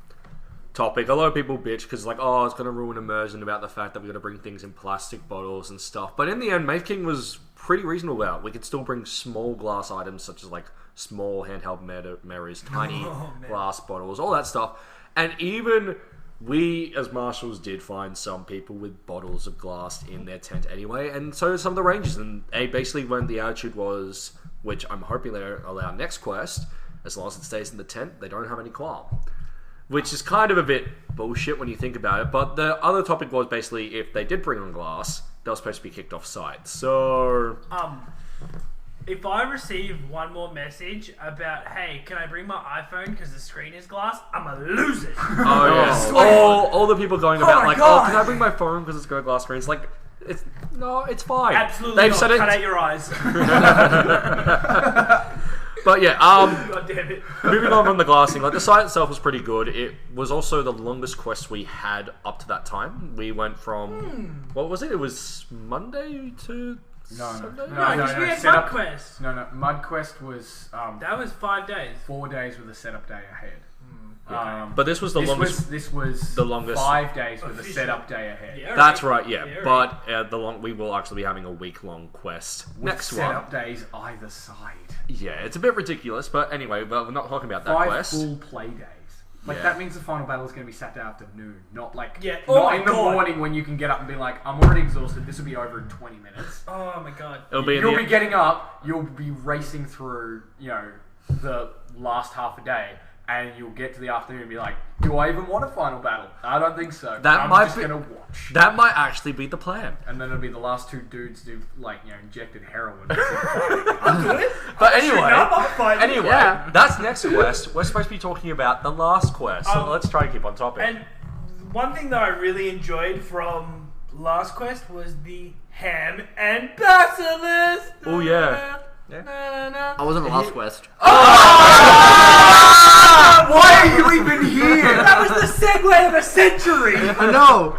topic. A lot of people bitch because like, oh, it's going to ruin immersion about the fact that we're going to bring things in plastic bottles and stuff. But in the end, Maze King was pretty reasonable about it. We could still bring small glass items such as like small handheld mirrors, tiny glass bottles, all that stuff. And even we, as marshals, did find some people with bottles of glass in their tent anyway. And so did some of the rangers. And they basically, when the attitude was, which I'm hoping they allow next quest, as long as it stays in the tent, they don't have any qualm. Which is kind of a bit bullshit when you think about it. But the other topic was basically if they did bring on glass, they were supposed to be kicked off site. So... if I receive one more message about, hey, can I bring my iPhone because the screen is glass, I'm gonna lose it. Oh, yes. All the people going about like, God. Oh, can I bring my phone because it's got a glass screen? It's like, it's fine. Absolutely They've not. said it. Cut out your eyes. But yeah, God damn it. moving on from the glassing, like the site itself was pretty good. It was also the longest quest we had up to that time. We went from what was it? It was Monday to Sunday? No, because we had Mud Quest. No, Mud Quest was That was 5 days. 4 days with a setup day ahead. But this was the longest. This was the longest 5 days with a setup day ahead. Yeah, That's right, yeah. right. But we will actually be having a week-long quest next setup days either side. Yeah, it's a bit ridiculous, but anyway, we're not talking about that 5 quest. full play days. Like that means the final battle is going to be Saturday afternoon, not like not in the morning when you can get up and be like, I'm already exhausted. This will be over in 20 minutes. Oh my god! You'll be getting up. You'll be racing through, the last half a day. And you'll get to the afternoon and be like, do I even want a final battle? I don't think so. I'm just going to watch. That might actually be the plan. And then it'll be the last 2 dudes who, injected heroin. I'm good. But anyway, Yeah. that's next quest. We're supposed to be talking about the last quest. So let's try and keep on topic. And one thing that I really enjoyed from last quest was the ham and basilisk. Oh, yeah. I wasn't the last quest. Why are you even here? That was the segue of a century. I know.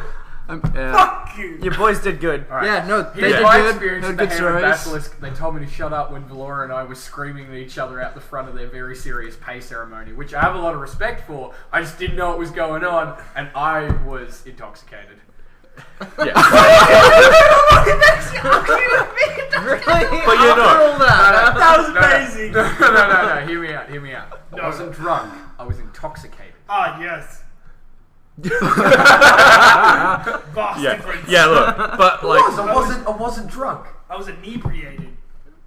Fuck you. Your boys did good. Right. Yeah, no, they Here's did my good. experience No with the good Ham and stories. Basilisk. They told me to shut up when Valora and I were screaming at each other out the front of their very serious pay ceremony, which I have a lot of respect for. I just didn't know what was going on, and I was intoxicated. Yeah. Really? But you're not. After all that. That was amazing. No. Hear me out. I wasn't drunk. I was intoxicated. Ah, yes. Vast difference. Yeah, look. But I wasn't drunk. I was inebriated.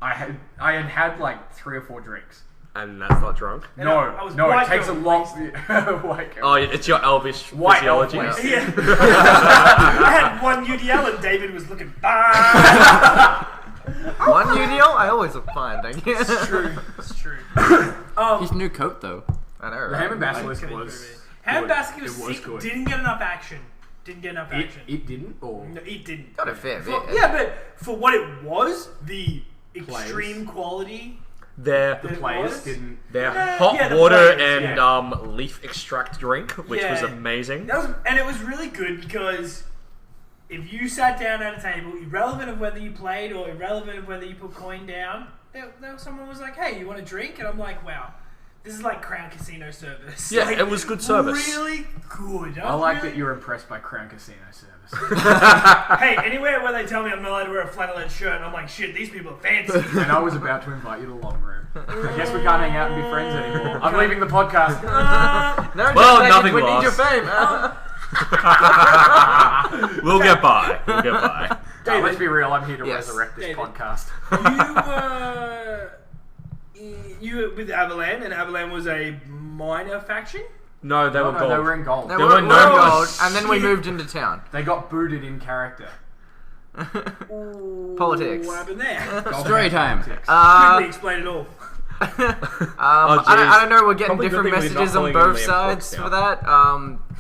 I had like 3 or 4 drinks. And that's not drunk? And I was it white takes a girl lot. wasted. White girl. Oh, it's your elvish White elf physiology. wasted. Yeah. I had one UDL and David was looking fine. One UDL? I always look fine, thank you. It's true. His new coat, though. I know, The Ham and right? Basilisk was. Ham good. Basilisk It was was sick, good. didn't get enough action. It didn't, or No, it didn't. Got a fair bit. Yeah, but for what it was, the extreme quality. Their the players didn't. hot the water players, and leaf extract drink, which was Yeah. amazing. And it was really good because if you sat down at a table, irrelevant of whether you played or irrelevant of whether you put coin down, someone was like, "Hey, you want a drink?" And I'm like, "Wow, this is like Crown Casino service." Yeah, Like, it was good service. Really good. I like that you're impressed by Crown Casino service. Hey, anywhere where they tell me I'm not allowed to wear a flannelette shirt, I'm like, shit, these people are fancy. And I was about to invite you to the long room. I guess we can't hang out and be friends anymore. I'm leaving the podcast. No, Well, just nothing we need your lost. fame. We'll get by. No, let's be real. I'm here to Yes. resurrect this David. podcast. You were with Avalan, and Avalan was a minor faction? No, they were gold. They were in gold. There There were were no no gold, gold. and then we moved into town. They got booted in character. Politics. What happened there? Story time. Quickly explain it all. I don't know. We're getting Probably different good thing we're not messages on calling both him Liam sides Fox for now. that.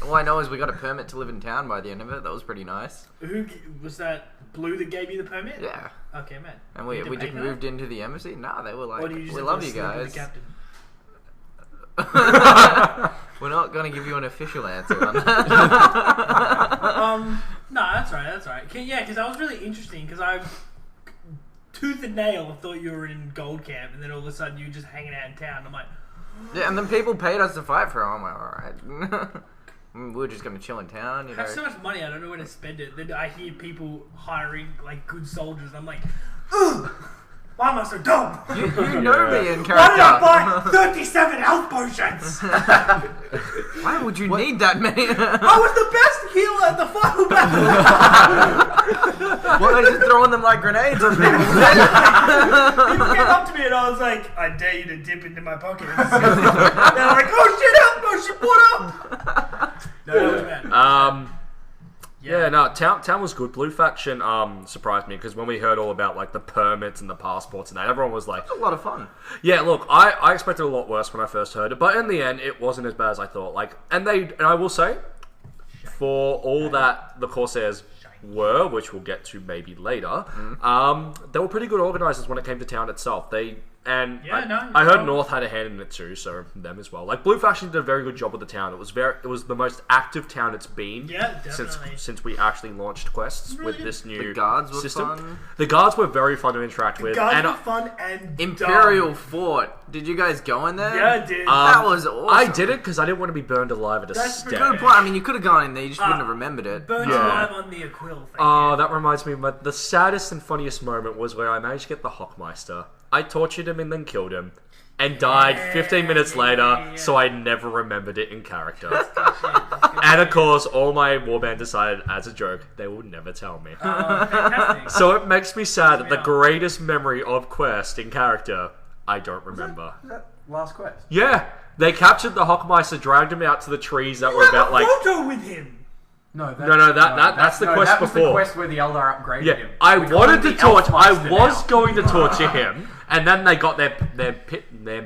All I know is we got a permit to live in town by the end of it. That was pretty nice. Who was that? Blue that gave you the permit? Yeah, Okay, man. and we You just debate that? moved into the embassy. Nah, they were Or like, do you just we have love to you sleep with guys. the captain? We're not gonna give you an official answer on that. No, that's right. Yeah, because that was really interesting, because I tooth and nail thought you were in gold camp, and then all of a sudden you were just hanging out in town. I'm like, Yeah, and then people paid us to fight for them. I'm like, all right. We were just gonna chill in town, you I know. have so much money, I don't know where to spend it. Then I hear people hiring like good soldiers. I'm like, ugh, why am I so dumb? You know me in character. Why did I buy 37 health potions? Why would you need that many? I was the best healer at the final battle. Well, they're just throwing them like grenades on people. People came up to me and I was like, I dare you to dip into my pockets. They're like, oh shit, help potion, what up? No, that was bad. Yeah, no, town was good. Blue Faction surprised me because when we heard all about like the permits and the passports and that, everyone was like, It's a lot of fun. yeah, look, I expected a lot worse when I first heard it, but in the end, it wasn't as bad as I thought. Like, and I will say, for all that the Corsairs were, which we'll get to maybe later, they were pretty good organisers when it came to town itself. I heard North had a hand in it too, so them as well. Like Blue Faction did a very good job with the town. It was the most active town it's been since we actually launched quests with this new The guards were system. fun. The guards were very fun to interact with. Guys were fun and Imperial dumb. Fort. Did you guys go in there? Yeah, I did. That was awesome. I didn't because I didn't want to be burned alive at a That's stake. Good point. I mean, you could have gone in there. You just wouldn't have remembered it. Burnt Yeah. alive on the Aquill thing. Oh, that reminds me. But the saddest and funniest moment was where I managed to get the Hockmeister. I tortured him and then killed him, and died 15 minutes later. So I never remembered it in character. And of course, all my warband decided, as a joke, they will never tell me. Fantastic. So it makes me sad that the greatest memory of Quest in character, I don't remember. Was that last quest? Yeah, they captured the Hockmeister, dragged him out to the trees that were about like. photo with him. No, that's the quest that was before. the quest where the Eldar upgraded Yeah, him. I We call wanted him to the torture. I Elfmeister was now. going to torture him, and then they got their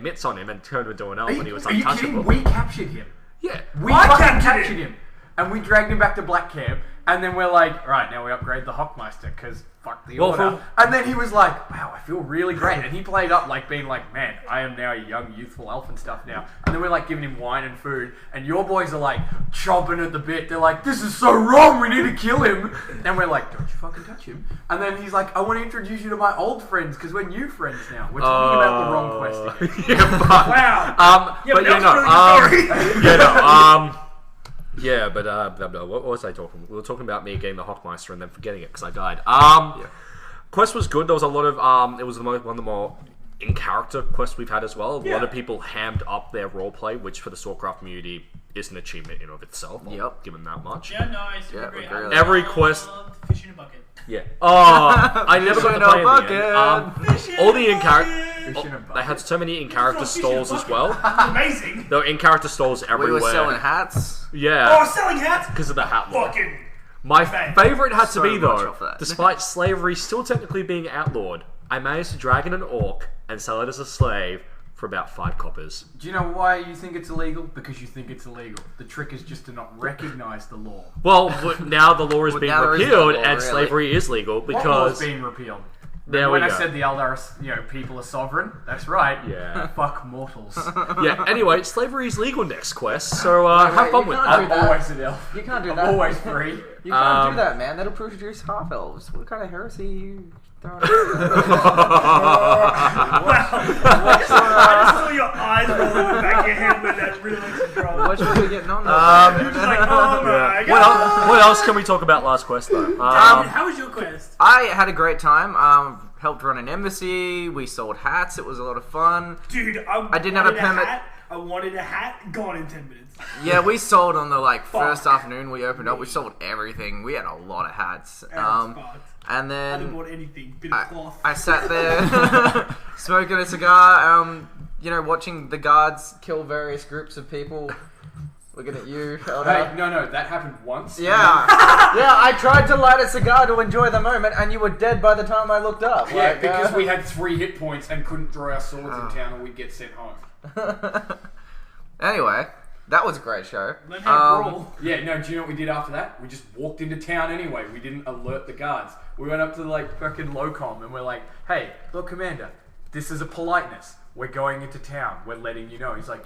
mitts on him and turned him into an elf, and he was Are you kidding? untouchable. We captured him. Yeah, We I fucking captured captured him. And we dragged him back to Black Camp, and then we're like, right, now we upgrade the Hockmeister, because fuck the order. And then he was like, wow, I feel really great. And he played up like being like, man, I am now a young, youthful elf and stuff now. And then we're like giving him wine and food, and your boys are like chomping at the bit. They're like, this is so wrong, we need to kill him. And we're like, don't you fucking touch him. And then he's like, I want to introduce you to my old friends, because we're new friends now. We're talking about the wrong quest again. Yeah, but, Wow. but that you know, was really good story. yeah, no, yeah, but what was I talking? We were talking about me getting the Hockmeister and then forgetting it because I died. Quest was good. There was a lot of it was one of the more in character quests we've had as well. A lot of people hammed up their roleplay, which for the Swordcraft community is an achievement in of itself. Yep. Given that much. Yeah, nice. Yeah, Agree. agree. I Every love quest- Fish in a bucket. Yeah. Oh, I never got to play in the end. Fish in All a the in character. bucket. in a bucket. They had so many in character Fish in a stalls as bucket. well. Amazing. There were in character stalls We everywhere. were selling hats. Yeah. Oh, selling hats. Because of the hat law. Fucking. My Bang. favourite had to So be, much though, of that. despite slavery still technically being outlawed, I managed to drag in an orc and sell it as a slave for about 5 coppers. Do you know why you think it's illegal? Because you think it's illegal. The trick is just to not recognise the law. Well, now the law is being now there is no repealed law, and really. slavery is legal What law's because... being repealed? There when we I go. said the Eldar, people are sovereign. That's right. Yeah. Fuck mortals. Yeah, anyway, slavery is legal next quest, so have fun with can't that. do that. Always an elf. You can't do I'm that. always free. You can't do that, man. That'll produce half elves. What kind of heresy are you throwing I just saw your eyes rolling in the back of your head when that really makes you What should we be getting on You're just like, oh my What god. what else can we talk about last quest, though? How was your quest? I had a great time. Helped run an embassy. We sold hats. It was a lot of fun. Dude, I didn't have a permit. I wanted a hat, gone in 10 minutes. Yeah, we sold on the first Fuck. afternoon we opened up. We sold everything. We had a lot of hats. And it's fucked. And I didn't then want anything. Bit of cloth. I sat there smoking a cigar, watching the guards kill various groups of people. Looking at you, Eldar. Hey, no, that happened once. Yeah. Yeah, I tried to light a cigar to enjoy the moment, and you were dead by the time I looked up. Yeah, because we had 3 hit points and couldn't draw our swords Oh. in town or we'd get sent home. Anyway, that was a great show. Learn how to brawl. Yeah, no, do you know what we did after that? We just walked into town anyway. We didn't alert the guards. We went up to fucking Locom and we're like, hey, Lord Commander, this is a politeness. We're going into town. We're letting you know. He's like,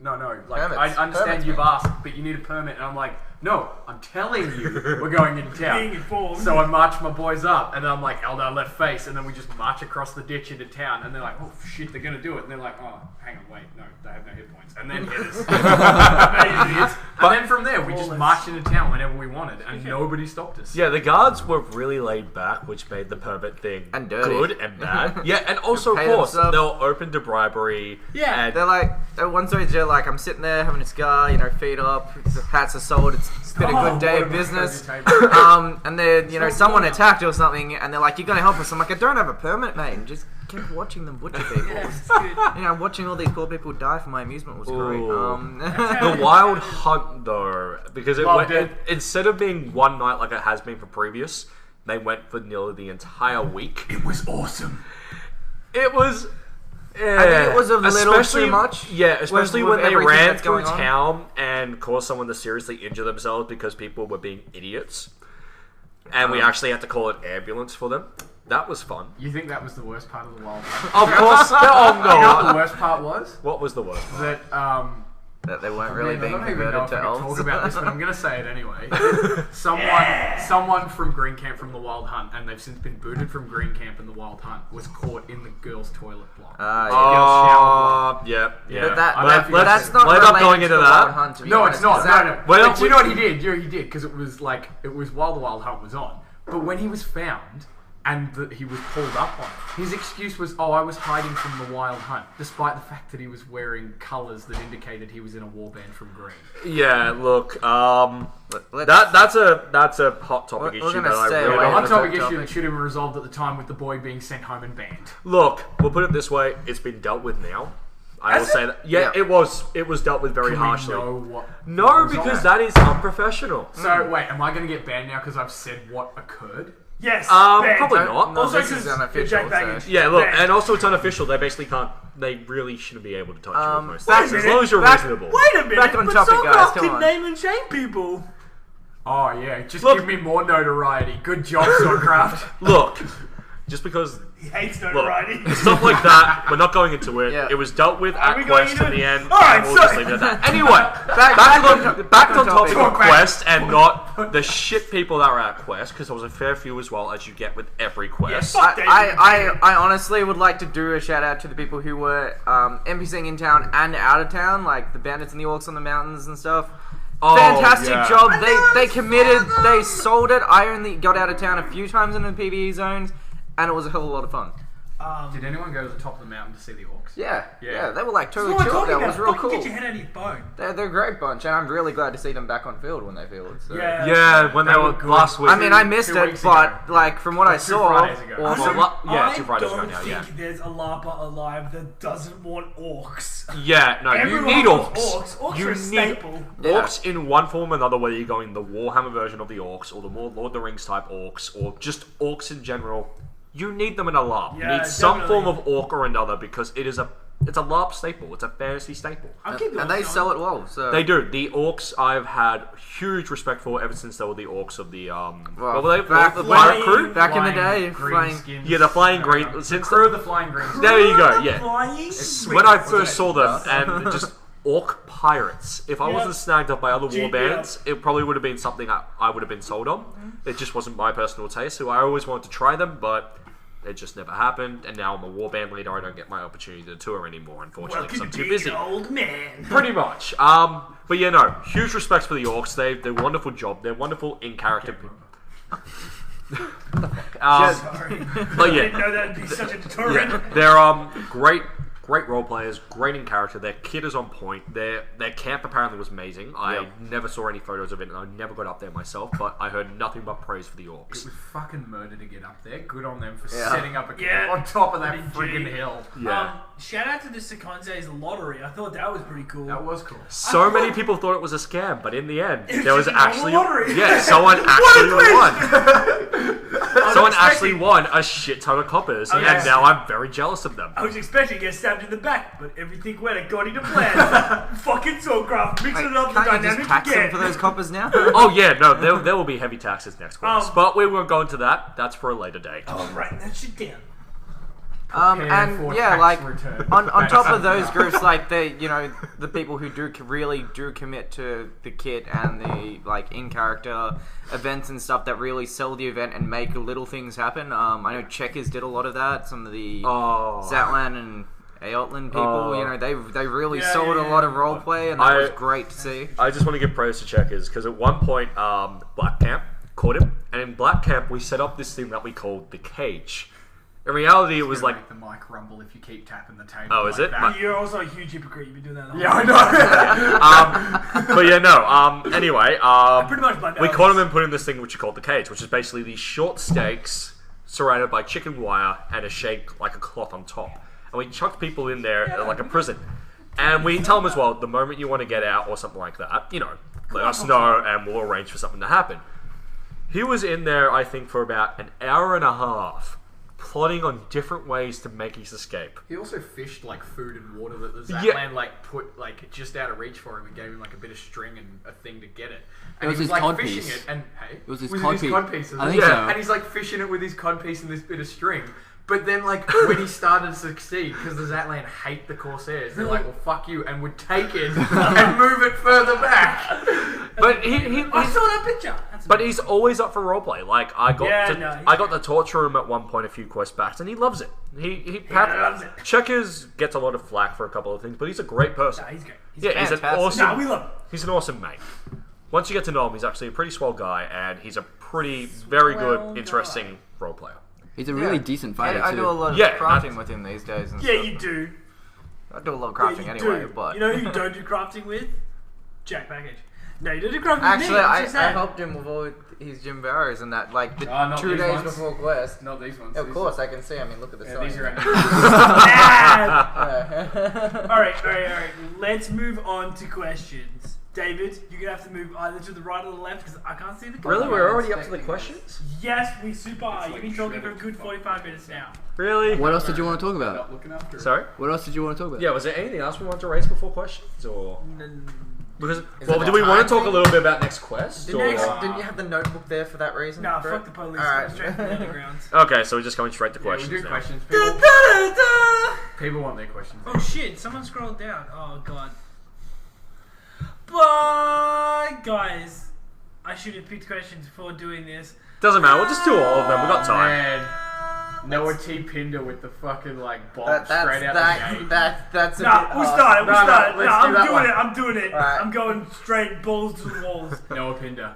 no, like, Permits. I understand Permits, you've man. asked, but you need a permit. And I'm like, no, I'm telling you, we're going into town. Being informed. So I march my boys up, and I'm like, Eldar left face, and then we just march across the ditch into town, and they're like, oh shit, they're gonna do it, and they're like, oh, hang on, wait, no, they have no hit points, and then hit us. And then from there, we just marched into town whenever we wanted, and nobody stopped us. Yeah, the guards were really laid back, which made the permit thing And dirty. good and bad. Yeah, and also, of Pay course, themselves. they were open to bribery. Yeah. and They're like, at one stage they're like, I'm sitting there having a cigar, feet up, the hats are sold, it's been a good day of business. And then, someone attacked or something, and they're like, you're gonna help us. I'm like, I don't have a permit, mate. Just keep watching them butcher people. It's good. Watching all these poor people die for my amusement was great. Ooh. The Wild Hunt, though, because Loved it. instead of being one night like it has been for previous, they went for nearly the entire week. It was awesome. It was. I think it was a little too much. Yeah, especially with when they everything ran that's through going on. town and caused someone to seriously injure themselves because people were being idiots. And we actually had to call an ambulance for them. That was fun. You think that was the worst part of the Wild Hunt? Of course. Oh, You know what no. the worst part was? What was the worst? That, That they weren't really man, being I don't even know converted if to I can elves. talk about this, but I'm going to say it anyway. Someone from Green Camp from the Wild Hunt, and they've since been booted from Green Camp and the Wild Hunt, was caught in the girls' toilet block. Yeah. But that- I don't know if you guys that's said- not Let up related going to into the that. Wild Hunt, to be No, honest, it's not. 'cause No, that- no. Well, But do you know what he did? He did because it was while the Wild Hunt was on. But when he was found and he was pulled up on it, his excuse was, "Oh, I was hiding from the Wild Hunt," despite the fact that he was wearing colours that indicated he was in a warband from Green. Yeah, look, Let's- that's a hot topic We're issue gonna that I stay really away A don't hot from topic that issue topic. that should have been resolved at the time with the boy being sent home and banned. Look, we'll put it this way: it's been dealt with now. I will say that. Yeah, Yeah. it was dealt with very Can we harshly. know what No, was on because it? that is unprofessional. So wait, am I going to get banned now because I've said what occurred? Yes. Probably not. No, Also, this is because unofficial, Jack Baggage. so- Yeah, look, Banned. and also it's unofficial. They basically can't. They really shouldn't be able to touch you with most back- things, as long as you're back- reasonable. Wait a minute. Back on but topic, guys, Soulcraft come can on. name and shame people. Oh yeah, just Look- give me more notoriety. Good job, Swordcraft. Look, just because He hates look, notoriety. stuff like that, we're not going into it. Yeah. It was dealt with Are at we going Quest into in the it? end. All right, and we'll so- just leave it at that. Anyway, back back on topic of Talk back. Quest and not the shit people that were at Quest, because there was a fair few as well, as you get with every Quest. fuck David. I honestly would like to do a shout out to the people who were NPCing in town and out of town, like the bandits and the orcs on the mountains and stuff. Oh, Fantastic yeah. job. They committed. They sold it. I only got out of town a few times in the PvE zones, and it was a hell of a lot of fun. Did anyone go to the top of the mountain to see the orcs? Yeah, they were like That's totally what I'm chill. talking That was about. real Fucking cool. Get your head out of your phone. They're a great bunch, and I'm really glad to see them back on field when they fielded. So. Yeah. Yeah, when they They were were good. last week. I mean, I missed 2 it, weeks but ago. like from what I 2 saw, Fridays ago. awesome. Yeah, I 2 Fridays ago don't now, think yeah. there's a LARPer alive that doesn't want orcs. Yeah, no, Everyone you need wants orcs. Orcs You are a need staple. Yeah. orcs in one form or another, whether you're going the Warhammer version of the orcs, or the more Lord of the Rings type orcs, or just orcs in general. You need them in a LARP. You Yeah, need some definitely. form of orc or another, because it's a LARP staple. It's a fantasy staple. I'll keep the And they orcs sell going. it well. So They do. The orcs I've had huge respect for ever since they were the orcs of the what were they? back- the flying- pirate crew? back in the Flying day, green flying. skins. Yeah, the flying green. The Since crew of the flying green. there you go. Yeah. Flying When I sweet. first saw them and just orc pirates, if I Yeah. wasn't snagged up by other Gee, warbands, it probably would have been something I would have been sold on. It just wasn't my personal taste, so I always wanted to try them, but it just never happened. And now I'm a warband leader. I don't get my opportunity to tour anymore, unfortunately, because Welcome I'm to too being busy. an old man. Pretty much. But yeah, no. Huge respects for the orcs. They do a wonderful job. They're wonderful in character. Sorry. But I yeah, didn't know that'd be such a deterrent. they're great role players, great in character. Their kit is on point. Their camp apparently was amazing. I never saw any photos of it, and I never got up there myself. But I heard nothing but praise for the It orcs. was fucking murder to get up there. Good on them for Yeah. setting up a camp Yeah. on top of that Pretty friggin' G. hill. Yeah. Shout out to the Sekonze's lottery. I thought that was pretty cool. That was cool. So many people thought it was a scam, but in the end, It's there was just a normal actually lottery. someone actually won. Someone expecting- actually won a shit ton of coppers, and yes. now I'm very jealous of them. I was expecting to get stabbed in the back, but everything went according to plan. Fucking Soulcraft, mixing it up the Can't you dynamic just tax them again. for those coppers now? Oh yeah, no, there will be heavy taxes next quest, Um, but we won't go into that. That's for a later date. I'm writing that shit down. Prepare for And yeah, tax like return. on top of those groups, like the people who really do commit to the kit and the like in character events and stuff that really sell the event and make little things happen. I know Checkers did a lot of that. Some of the Zatlan and Aotlin people, they really sold a lot of roleplay, and that was great to see. I just want to give praise to Checkers because at one point, Black Camp caught him, and in Black Camp we set up this thing that we called the cage. In reality, it was like make the mic rumble if you keep tapping the table. Oh, is like it? that. You're also a huge hypocrite. You've been doing that. Yeah, I know. but yeah, no. Anyway, pretty much by now. we caught him and put in this thing which we called the cage, which is basically these short stakes surrounded by chicken wire and a shake like a cloth on top. And we chucked people in there like a prison. And we tell them as well, the moment you want to get out or something like that, let us know and we'll arrange for something to happen. He was in there, I think, for about an hour and a half, plotting on different ways to make his escape. He also fished like food and water that the Zatlan like put like just out of reach for him and gave him like a bit of string and a thing to get it. And was he was his like cod fishing piece. it, and hey, It was his it cod his piece. cod piece. I think so. And he's like fishing it with his cod piece and this bit of string. But then, like, when he started to succeed, because the Zatlan hate the Corsairs, they're like, well, fuck you, and would take it and move it further back. But I saw that picture. But he's always up for roleplay. Like I Yeah, got to torture him at one point a few quests back, and he loves it. He loves it. Checkers gets a lot of flack for a couple of things, but he's a great person. Nah, he's great. He's an fantastic. awesome. Nah, we love him. He's an awesome mate. Once you get to know him, he's actually a pretty swell guy, and he's a very Swell good, interesting role player. He's a really decent fighter I too. do a lot of Yeah, crafting with him these days. And Yeah, stuff. you do. I do a lot of Yeah, crafting you anyway, do. but You know who you don't do crafting with? Jack Package. No, you don't do crafting with actually, me. I It's just helped him with all his gym barrows and that, like the not 2 these days ones. before quest. Not these ones. Of course, I can see. I mean, look at the Yeah, sign. these are All right. Let's move on to questions. David, you're gonna have to move either to the right or the left because I can't see the. Really, comments. we're already up to the questions. Yes, we super are. It's You've been like talking for a shredded good fuck. 45 minutes now. Really? What else did you want to talk about? Not looking after it. Sorry. What else did you want to talk about? Yeah. Was there anything else we wanted to raise before questions, or because? Is Well, it do we want time to talk a thing? little bit about next quest? Or? Didn't you have the notebook there for that reason? Nah, Brett? fuck the police. Alright. Go straight to the underground. Okay, so we're just going straight to Yeah, we questions do now. questions. People want their questions. Oh shit, someone scrolled down. Oh god. But guys, I should have picked questions before doing this. Doesn't matter. We'll just do all of them. We got time. Man, Noah T. Pinder with the fucking like bomb straight out the gate. That's a Nah, bit we'll hard. start it. We'll No, no, start it. let's No, do I'm that doing one. it. I'm doing it. Alright. I'm going straight balls to the walls. Noah Pinder.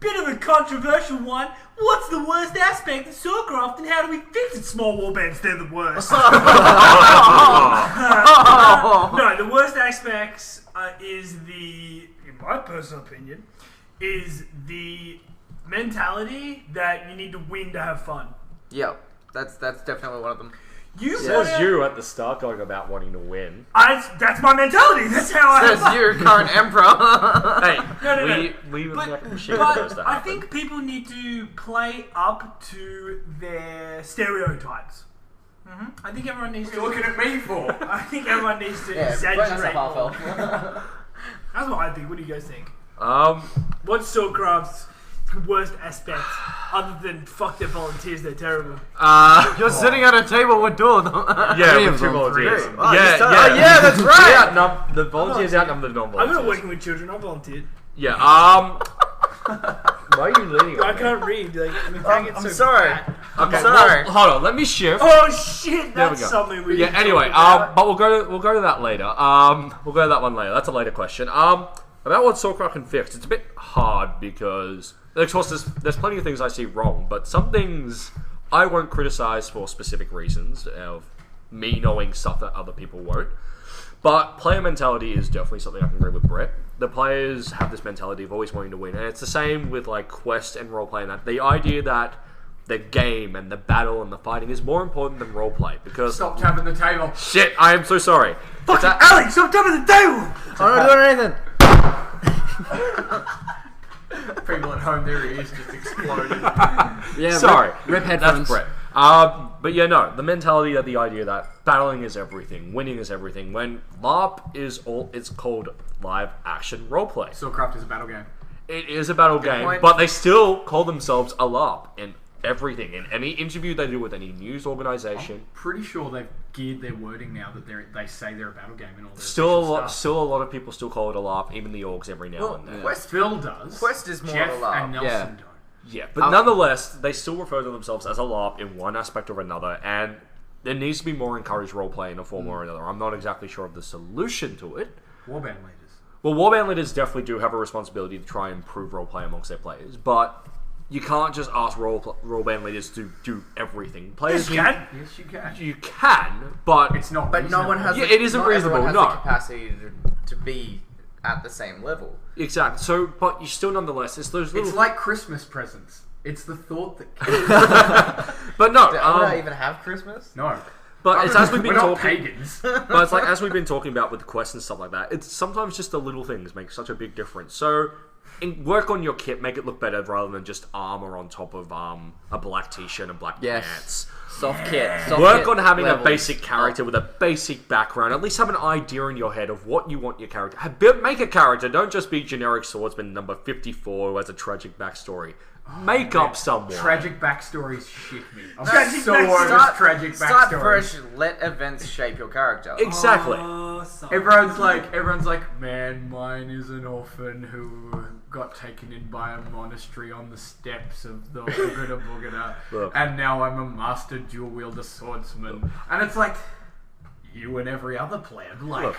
Bit of a controversial one. What's the worst aspect of Swordcraft and how do we fix it? Small warbands, they're the worst. No, the worst aspects is in my personal opinion, is the mentality that you need to win to have fun. Yep, that's definitely one of them. Says you at the start going about wanting to win. That's my mentality. That's how I. Says you, current emperor. Hey, No. we would like But, shit for those to I happen. think people need to play up to their stereotypes. I think everyone needs What are you to. looking at me for? I think everyone needs to Yeah, Brett has a exaggerate half more. elf. That's what I think. What do you guys think? Um, What's Swordcraft's worst aspect other than fuck their volunteers? They're terrible. You're sitting at a table with two of them. yeah, Three with of two them, volunteers. three. Oh, Yeah, you said- yeah, oh, yeah, that's right. The volunteers outnumber the I'm non-volunteers. not working with children. I volunteered. Yeah. Why are you leading? I can't read. Like, I'm sorry. Okay, sorry. well, hold on. Let me shift. Oh shit! There we That's go. something we. Yeah. need to Anyway, talk about. but we'll go to that later. We'll go to that one later. That's a later question. About what Swordcraft can fix, it's a bit hard because, of course, there's plenty of things I see wrong, but some things I won't criticize for specific reasons of me knowing stuff that other people won't. But player mentality is definitely something I can agree with Brett. The players have this mentality of always wanting to win, and it's the same with like quest and roleplay and that. The idea that the game and the battle and the fighting is more important than roleplay because Stop tapping the table. shit, I am so sorry. Fucking Alex, stop tapping the table. I'm not doing anything. People at home, their ears just exploded. Yeah, Sorry, Rip headphones. That's Brett. But yeah, no, the mentality that the idea that battling is everything, winning is everything. When LARP is all, it's called live action roleplay. Swordcraft is a battle game. It is a battle game, point. but they still call themselves a LARP in everything. In any interview they do with any news organization, Pretty sure they've geared their wording now that they say they're a battle game and all this. still a lot of people still call it a LARP, even the orgs every now and then. Phil does. Quest is more Jeff of a LARP. and Nelson don't. Yeah, but nonetheless, they still refer to themselves as a LARP in one aspect or another, and there needs to be more encouraged roleplay in a form or another. I'm not exactly sure of the solution to it. Warband leaders. Well, warband leaders definitely do have a responsibility to try and improve roleplay amongst their players, but you can't just ask warband leaders to do everything. Players Yes, you can. Yes, you can. You can, but It's not. But no one has. Yeah, it isn't not everyone reasonable, has no. the capacity to be at the same level. exactly. So, but you still nonetheless, it's those little. It's like Christmas presents. It's the thought that counts. but no, Do I even have Christmas? No. but it's as we've We're been not talking. pagans. But it's like, as we've been talking about with the quests and stuff like that, it's sometimes just the little things make such a big difference. So, work on your kit, make it look better rather than just armor on top of a black t-shirt and black Yes. pants. Soft kit. Soft Work kit on having levels. a basic character with a basic background. At least have an idea in your head of what you want your character. Make a character. Don't just be generic swordsman number 54 who has a tragic backstory. Make up someone. Tragic backstories shit me. I'm Tragic so backstory. over tragic Start backstories. fresh. Let events shape your character. Exactly. Everyone's like, man, mine is an orphan who got taken in by a monastery on the steps of the Boogada Boogada, Look. and now I'm a master dual wielder swordsman. And it's like, you and every other player. Like, Look,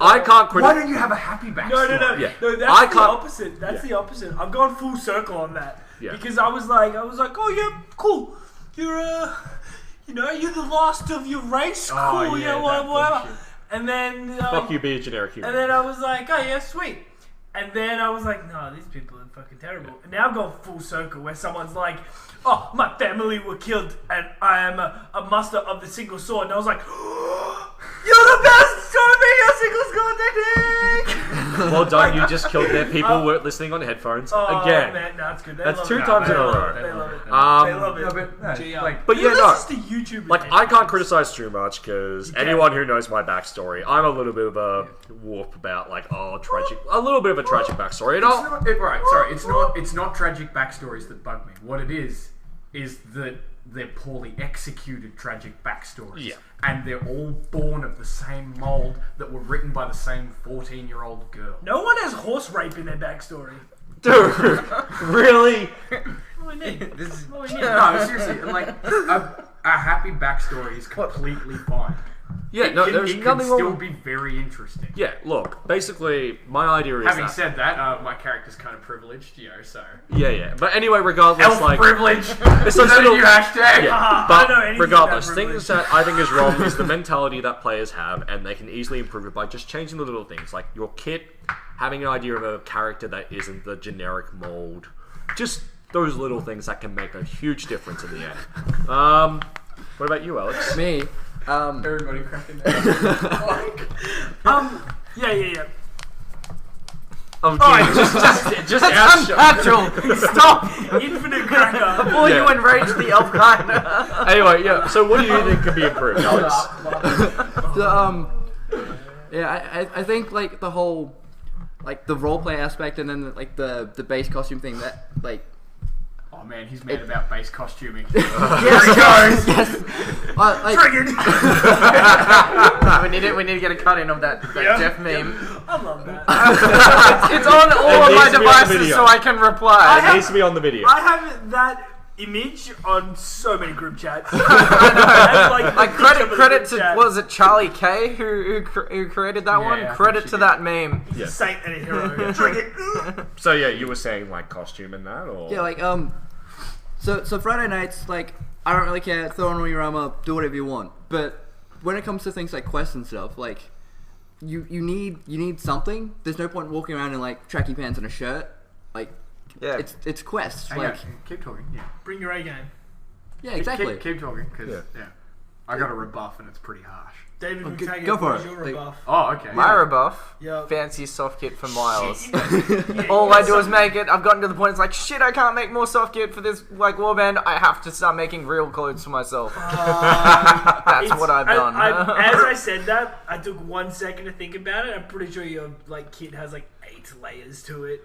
I can't why don't you have a happy backstory? No. Yeah. No, I that's the can't- opposite. That's Yeah. the opposite. I've gone full circle on that. Yeah. Because I was like, oh yeah, cool. You're you're the last of your race. Oh, Cool, yeah, that whatever. bullshit. And then Fuck you, be a generic human. And then I was like, oh yeah, sweet. And then I was like, no, these people are fucking terrible. And now I've gone full circle where someone's like, oh, my family were killed and I am a master of the single sword. And I was like, you're the best! Show me your single sword technique! Well done, you just killed their people were listening on headphones. Oh, Again. Man, no, it's good. They That's love 2 it. times They in a love row. it. They love it. They Um, love it. No, but no, Gee, like, but Who yeah, no. listens to YouTubers? Like, I can't criticize too much because anyone who knows my backstory, I'm a little bit of a warp about, like, a little bit of a tragic backstory. And it's not tragic backstories that bug me. What it is that they're poorly executed tragic backstories. Yeah. And they're all born of the same mold that were written by the same 14-year-old girl. No one has horse rape in their backstory. dude, really? What do we need? This is What do we need? No, seriously, like, a happy backstory is completely fine. Yeah, It no, can, there's it can nothing wrong. still be very interesting. Yeah, look, basically, my idea is Having that. said that, my character's kind of privileged, so... Yeah. But anyway, regardless, Elf like. privilege! It's Is those that a little- new hashtag? Yeah, I but don't know anything regardless, about things privilege. that I think is wrong is the mentality that players have, and they can easily improve it by just changing the little things, like your kit, having an idea of a character that isn't the generic mold, just those little things that can make a huge difference in the end. What about you, Alex? Me. Everybody cracking down. Yeah. I'm kidding. Just ask. natural. Stop. Infinite cracker. Before Yeah. you enrage the elf kind. Anyway, yeah. So, what do you think could be improved, Alex? I think like the whole, like the roleplay aspect, and then like the base costume thing that like. Oh man, he's mad about base costuming. Yes. Like, Triggered. we need to get a cut in of that Yeah. Jeff meme. I love that. It's on all of It my needs to be on the devices video. so I can reply. It needs to be on the video. I have that image on so many group chats. That's like Like the picture of a credit group to chat. was it Charlie K who created that Yeah, one? I think Credit she to did. that meme. He's Yeah. a saint and a hero. Triggered. So, yeah, you were saying, like, costume and that, or? yeah, like so Friday nights, like I don't really care. Throw on all your armor, do whatever you want. But when it comes to things like quests and stuff, like you need something. There's no point walking around in like tracky pants and a shirt. Like Yeah. it's quests. Hang Like on, keep talking. Yeah, Bring your A game. yeah, exactly. Keep talking, because Yeah. I got a rebuff and it's pretty harsh. David Oh, McTaggart, go for what's it. your Like- rebuff? Oh, okay. My rebuff. Yeah. Fancy soft kit for Miles. Yeah, All you I got do is some- make it. I've gotten to the point. It's like shit. I can't make more soft kit for this like warband. I have to start making real clothes for myself. That's It's- what I've done. As I said that, I took 1 second to think about it. I'm pretty sure your like kit has like 8 layers to it.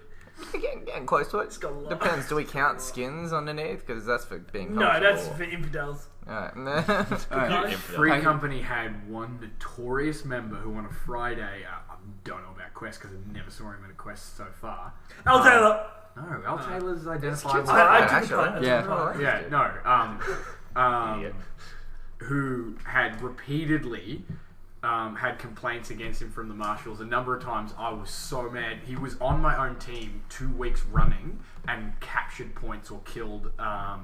Getting close to it. got a lot. Depends. Do we count skins underneath? Because that's for being No, that's comfortable. for infidels. Alright. Free Company had one notorious member who on a Friday, I don't know about Quest because I never saw him at a Quest so far. Al Taylor. No, Al Taylor's identifiable. I took actually. the punt. Yeah. No. Who had repeatedly had complaints against him from the marshals a number of times. I was so mad. He was on my own team 2 weeks running and captured points or killed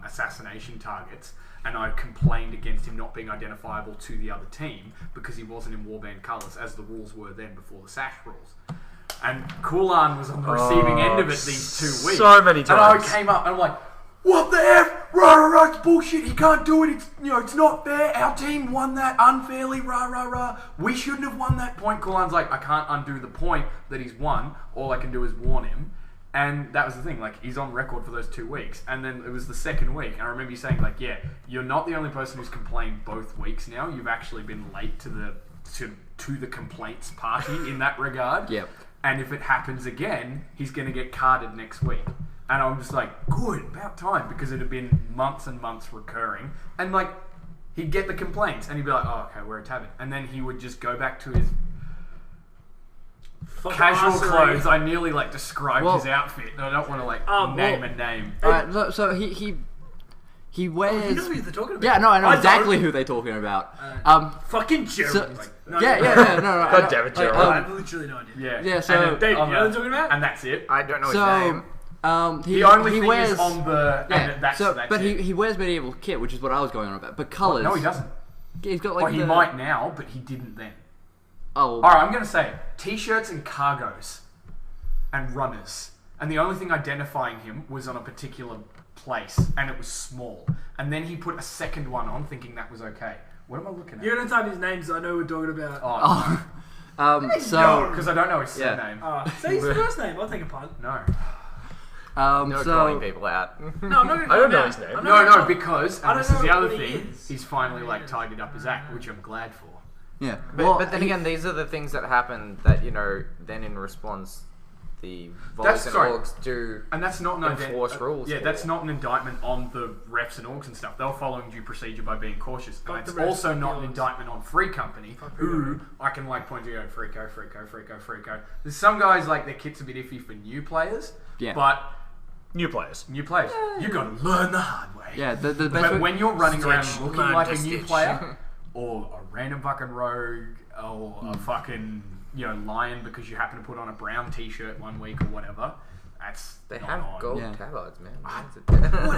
assassination targets, and I complained against him not being identifiable to the other team because he wasn't in warband colours, as the rules were then before the sash rules. And Kullan was on the receiving end of it these 2 weeks. So many times. And I came up and I'm like, what the F? Rah, rah, rah, it's bullshit. He can't do it. It's, it's not fair. Our team won that unfairly. Rah, rah, rah. We shouldn't have won that point. Kullan's like, I can't undo the point that he's won. All I can do is warn him. And that was the thing. Like, he's on record for those 2 weeks. And then it was the second week. And I remember you saying, like, yeah, you're not the only person who's complained both weeks now. You've actually been late to the complaints party in that regard. Yep. And if it happens again, he's going to get carded next week. And I'm just like, good, about time, because it had been months and months recurring. And like, he'd get the complaints, and he'd be like, oh, okay, we're a tavern. And then he would just go back to his casual clothes. I nearly like described his outfit. I don't want to like name a name. Alright, so he wears. You know who they're talking about? Yeah, no, I know I exactly don't. who they're talking about. Fucking Gerald. So, No, yeah, no. God damn it, Gerald. I have literally no idea. Yeah, so- and then Dave, on you know what I'm talking about? and that's it. I don't know his So, name. The only he thing wears, is on the. yeah. And that's but it. he wears medieval kit, which is what I was going on about. But colors. No, he doesn't. He's got like Well, he the, might now, but he didn't then. Oh, Alright, I'm going to say it. T-shirts and cargos and runners. And the only thing identifying him was on a particular place, and it was small. And then he put a second one on, thinking that was okay. What am I looking at? You're going to type his name so I know what we're talking about. so because I don't know his surname. Say his first name. I'll take a punt. No. You're calling people out. No, I'm not going to I don't know his name. No, because, I and don't this is the know other what he thing, is. he's finally like tidied up his act, which I'm glad for. yeah. But then again, these are the things that happen that, then in response, the Volks and Orgs do And that's not an enforce rules. Yeah, for. that's not an indictment on the refs and orgs and stuff. They're following due procedure by being cautious. Fuck And it's the refs, also not an orgs. indictment on Free Company, Fuck Free who Company. I can like point to go Freako. There's some guys like their kit's a bit iffy for new players, Yeah. but New players. you got to learn the hard way. Yeah, the best But way- when you're running around looking learn like to a new stitch. player, or a random fucking rogue, or a fucking lion because you happen to put on a brown t-shirt one week or whatever, that's They not have on. gold Yeah. tabards, man.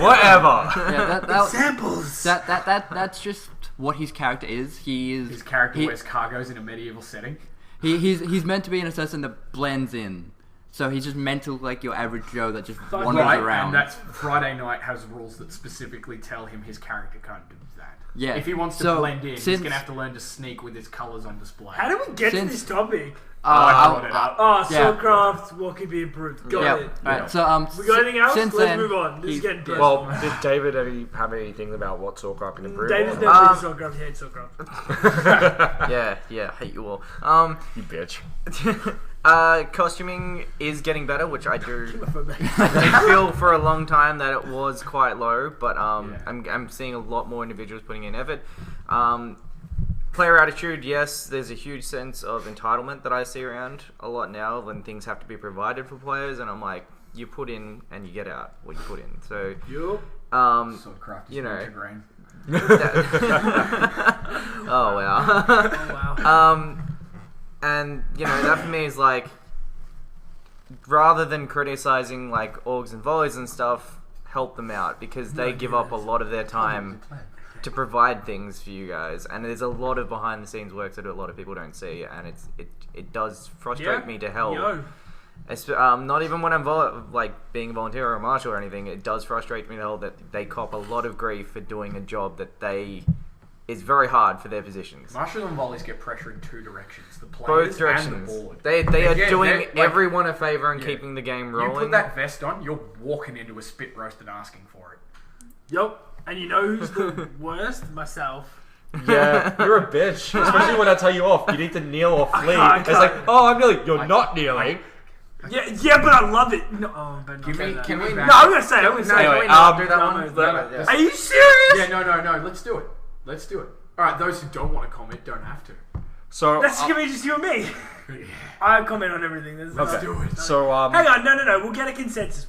Whatever. yeah, that, Examples. that's just what his character is. His character he- wears cargos in a medieval setting. He's meant to be an assassin that blends in. So he's just meant to look like your average Joe that just wanders Right, around. and that's Friday Night has rules that specifically tell him his character can't do that. Yeah. If he wants to So, blend in, he's since- going to have to learn to sneak with his colours on display. How do we get to Since- this topic? I brought it up. Oh, Yeah. Soulcraft, what could be improved? Got yeah. it. Alright, so We got anything else? Since Let's then, move on. This is he's- getting personal. Well, did David have anything about what Soulcraft can improve? David's on? never been Soulcraft. He hates Soulcraft. yeah, hate you all. You bitch. Costuming is getting better, which I do. Homophobic. I did feel for a long time that it was quite low, but Yeah. I'm seeing a lot more individuals putting in effort. Player attitude, yes, there's a huge sense of entitlement that I see around a lot now when things have to be provided for players, and I'm like, you put in and you get out what you put in. So, Yup. Soulcraft is you know. wintergreen. oh wow. Oh, wow. And that for me is like, rather than criticizing like orgs and volleys and stuff, help them out because they give up a lot of their time to provide things for you guys, and there's a lot of behind the scenes work that a lot of people don't see, and it does frustrate me to hell. Yo. Not even when I'm being a volunteer or a marshal or anything, it does frustrate me to hell that they cop a lot of grief for doing a job that is very hard for their positions. Marshals and volleys get pressure in two directions: the Both players directions. and the board. They are Yeah, doing they're, like- everyone a favor and Yeah. keeping the game You rolling. put that vest on, you're walking into a spit roast and asking for it. Yup. And you know who's the worst? Myself. Yeah, you're a bitch. Especially when I tell you off. You need to kneel or flee. can't, It's like, oh, I'm kneeling. You're not kneeling. Yeah, but I love it. No, oh, but not say that. Can we? No, I'm gonna say it. I'm gonna say Can it. we not do that no, one? no. Are you serious? Yeah, no. Let's do it. All right, those who don't want to comment don't have to. So That's gonna be just you and me. I comment on everything. okay. do it. So hang on, no. We'll get a consensus.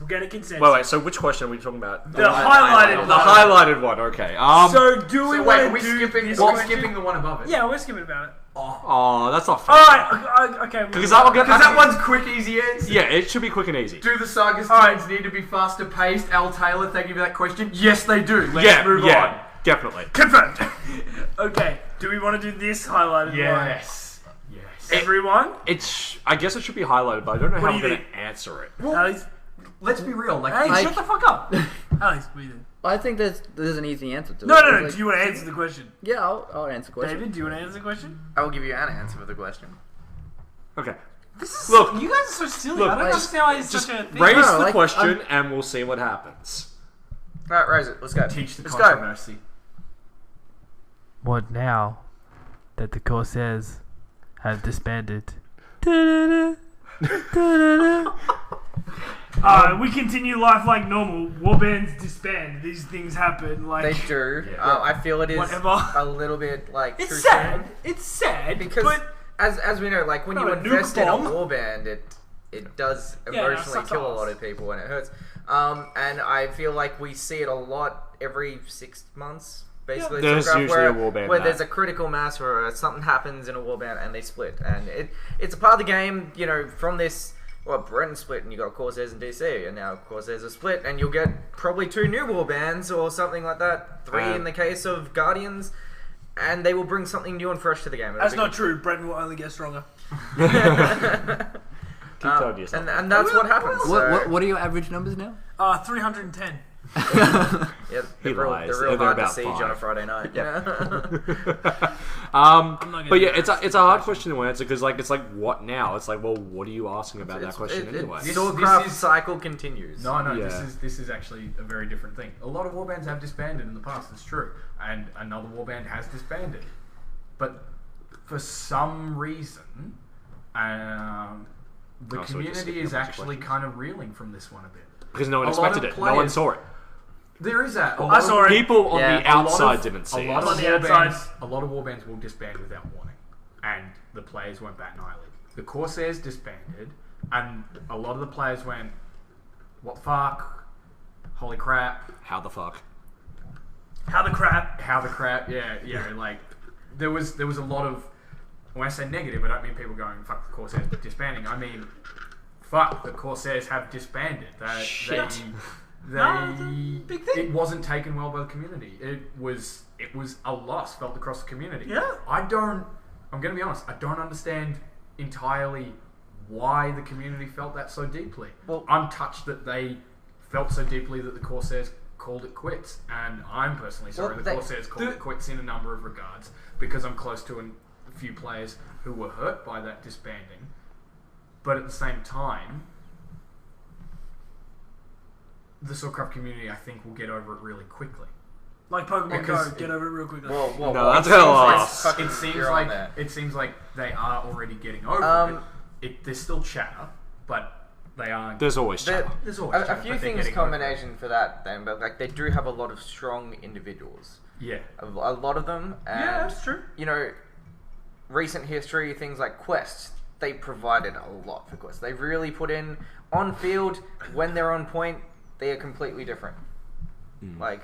Wait. So which question are we talking about? The highlighted The highlighted one. Okay. So do we want to we do skipping? this We're question? skipping the one above it. Yeah, we're skipping about it. Oh, that's not fair. All right. Okay. Because that one's quick, easy answer. Yeah, it should be quick and easy. Do the sagas Alright. turns need to be faster paced? Al Taylor, thank you for that question. Yes, they do. Let's move on. Definitely. Confirmed. Okay. Do we want to do this highlighted one? Yes. Everyone? I guess it should be highlighted, but I don't know how What I'm do you going to answer it. Alex? Let's be real. Like, Hey, Like- shut the fuck up. Alex, what do you think? I think there's an easy answer to it. No. Like, Do you want to answer the question? Yeah, I'll answer the question. David, do you want to answer the question? I will give you an answer for the question. Okay. This is Look, you guys are so silly. look, I don't like, understand why it's Just such a thing. raise No, the like, question and we'll see what happens. Alright, raise it. Let's go. teach the Let's controversy. What now that the Corsairs have disbanded? We continue life like normal. Warbands disband. These things happen. Like They do. Yeah. I feel it is Whatever. a little bit like it's too sad. soon. It's sad Because but as we know, like when Not you a nuke invest in a bomb. warband, it does Yeah, no, it emotionally sucks kill a ass. lot of people and it hurts. And I feel like we see it a lot every 6 months. Basically, There's Warcraft, usually where, a warband where map. there's a critical mass where something happens in a warband and they split, and it's a part of the game. You know, from this. Well, Brenton split and you got Corsairs and DC, and now Corsairs are split, and you'll get probably 2 new warbands or something like that. 3 in the case of Guardians, and they will bring something new and fresh to the game. It'll that's be- not true. Brenton will only get stronger. Keep telling yourself. and that's what happens. What are your average numbers now? 310. Yeah, He they're real, lies. they're real They're hard to about siege 5. on a Friday night. Yeah. But yeah, it's a hard question to answer because it's like what now? It's like, well, what are you asking about that question anyway? Warcraft This is- cycle continues. No, Yeah. this is actually a very different thing. A lot of warbands have disbanded in the past, that's true. And another warband has disbanded. But for some reason, the Oh, so we just community skipped is a bunch of actually questions. kind of reeling from this one a bit. Because no one A lot expected of it. No one players- saw it. There is that. I saw it. People on Yeah, the a lot outside of- didn't see a lot it. of On the outside. A lot of warbands will disband without warning, and the players won't bat an eyelid. The Corsairs disbanded, and a lot of the players went, "What the fuck? Holy crap! How the fuck? How the crap? How the crap?" Yeah. Like there was a lot of. When I say negative, I don't mean people going "fuck the Corsairs" disbanding. I mean, fuck the Corsairs have disbanded. Shit. No, it's a big thing. It wasn't taken well by the community. It was a loss felt across the community. Yeah. I'm going to be honest, I don't understand entirely why the community felt that so deeply. Well- I'm touched that they felt so deeply that the Corsairs called it quits, and I'm personally sorry Well, the Corsairs called it quits in a number of regards, because I'm close to a few players who were hurt by that disbanding. But at the same time, the Warcraft community, I think, will get over it really quickly. Like Pokemon Because Go, get over it real quickly. Whoa, No, that's hell off. It seems like they are already getting over it. There's still chatter, but they are. There's always chatter. There's always a chatter, few but they're things getting over it. combination for that then, but like they do have a lot of strong individuals. Yeah. A lot of them. And, Yeah, that's true. You know, recent history, things like quests, they provided a lot for quests. They really put in on field when they're on point. They are completely different. Like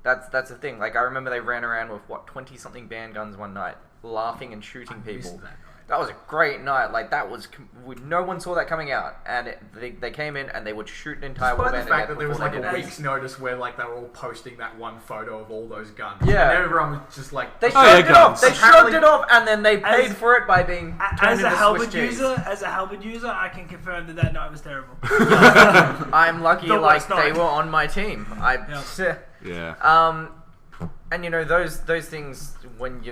that's the thing. Like I remember they ran around with 20-something band guns one night, laughing and shooting people. That was a great night. Like that was no one saw that coming out, and they came in and they would shoot an entire Despite warband the fact to that there was death like before a they did. week's notice where like they were all posting that one photo of all those guns. Yeah. And everyone was just like, They Oh, yeah, shrugged it off. guns. They Apparently- shrugged it off, and then they paid As- for it by being As turned a into halberd Swiss cheese. user, I can confirm that night was terrible. I'm lucky, The like worst they night. were on my team. Yeah. And you know those things when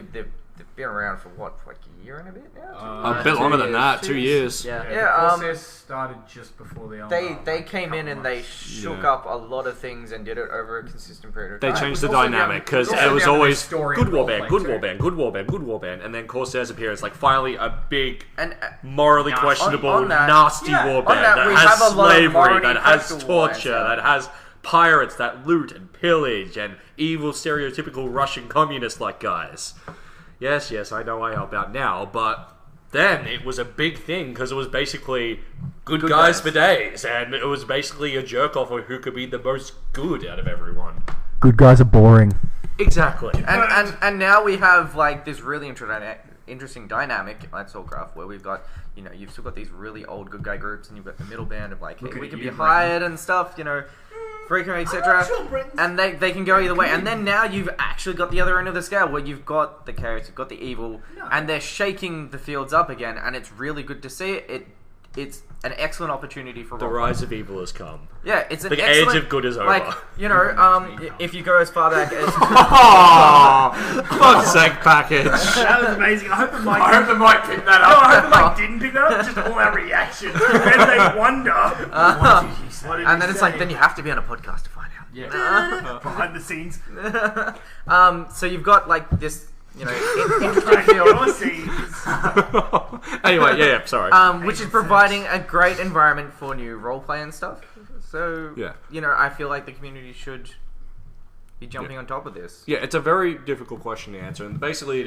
they've been around for what, like a year and a bit now? A bit longer than that, 2 years. Yeah. The Corsairs started just before the They came in and they shook up a lot of things and did it over a consistent period of They time. changed the also dynamic because down- it was also down always the story good and warband, roleplay good too. warband, good warband, good warband, and then Corsairs appears like finally a big, And morally Nasty. questionable, On that- nasty yeah, warband on that that we has have a lot of slavery, morally that has questionable ones, torture, yeah. that has pirates that loot and pillage, and evil stereotypical Russian communist-like guys. Yes, I know I help out now, but then it was a big thing because it was basically good guys for days, and it was basically a jerk-off of who could be the most good out of everyone. Good guys are boring. Exactly. And now we have like this really interesting dynamic at Soulcraft where we've got, you've still got these really old good guy groups and you've got the middle band of like, hey, Look we at can you, be hired and stuff, Freaker, etc. sure Britain's And they can go either way. And then now you've actually got the other end of the scale where you've got the chaos, you've got the evil, and they're shaking the fields up again, and it's really good to see it. It's an excellent opportunity for The role-play. rise of evil has come. Yeah, it's an The excellent... age of good is over. Like, if you go as far back as... Fuck's sake, package. That was amazing. I hope the mic. I hope the mic picked that No, up. I hope the mic didn't pick that up. Just all our reactions as they wonder. What did he say? And then it's like, then you have to be on a podcast to find out. Yeah. Behind the scenes. So you've got like this, interesting field, Your scenes. Anyway, yeah, sorry. which is providing a great environment for new roleplay and stuff. So, Yeah. I feel like the community should be jumping on top of this. Yeah, it's a very difficult question to answer, and basically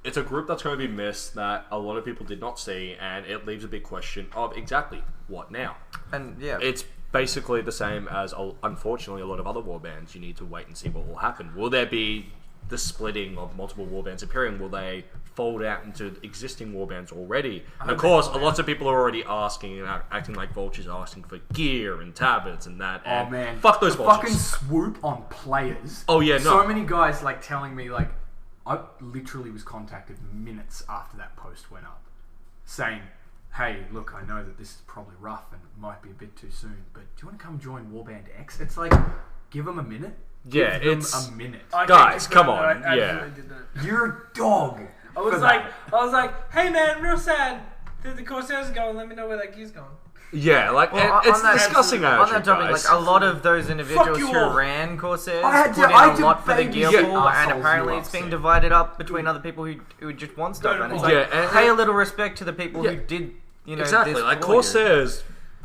it's a group that's going to be missed that a lot of people did not see, and it leaves a big question of exactly what now. And yeah, It's basically the same as, unfortunately, a lot of other warbands. You need to wait and see what will happen. Will there be the splitting of multiple warbands appearing? Will they fold out into existing warbands already? And of course, lots of people are already asking and acting like vultures, asking for gear and tablets and that. Oh And man, fuck those the vultures. fucking swoop on players. Oh, yeah, no. So many guys like telling me like, I literally was contacted minutes after that post went up, saying, "Hey, look, I know that this is probably rough and it might be a bit too soon, but do you want to come join Warband X?" It's like, give them a minute. Yeah, Give them it's- a minute. I Guys, can't come confirm that on, I yeah. absolutely did that. You're a dog. I was for like, that. hey man, real sad. The Corsairs are going. Let me know where that gear's going. Yeah, like, Well, it's on that- discussing on that topic, guys. like a lot of those individuals you who all. ran Corsairs I had to- put in I a lot for the debated gear you pool, and assholes, apparently you it's being upset. divided up between other people who just want stuff. And it's like, Yeah, and- pay a little respect to the people Yeah. who did, Exactly, this like for you. Corsairs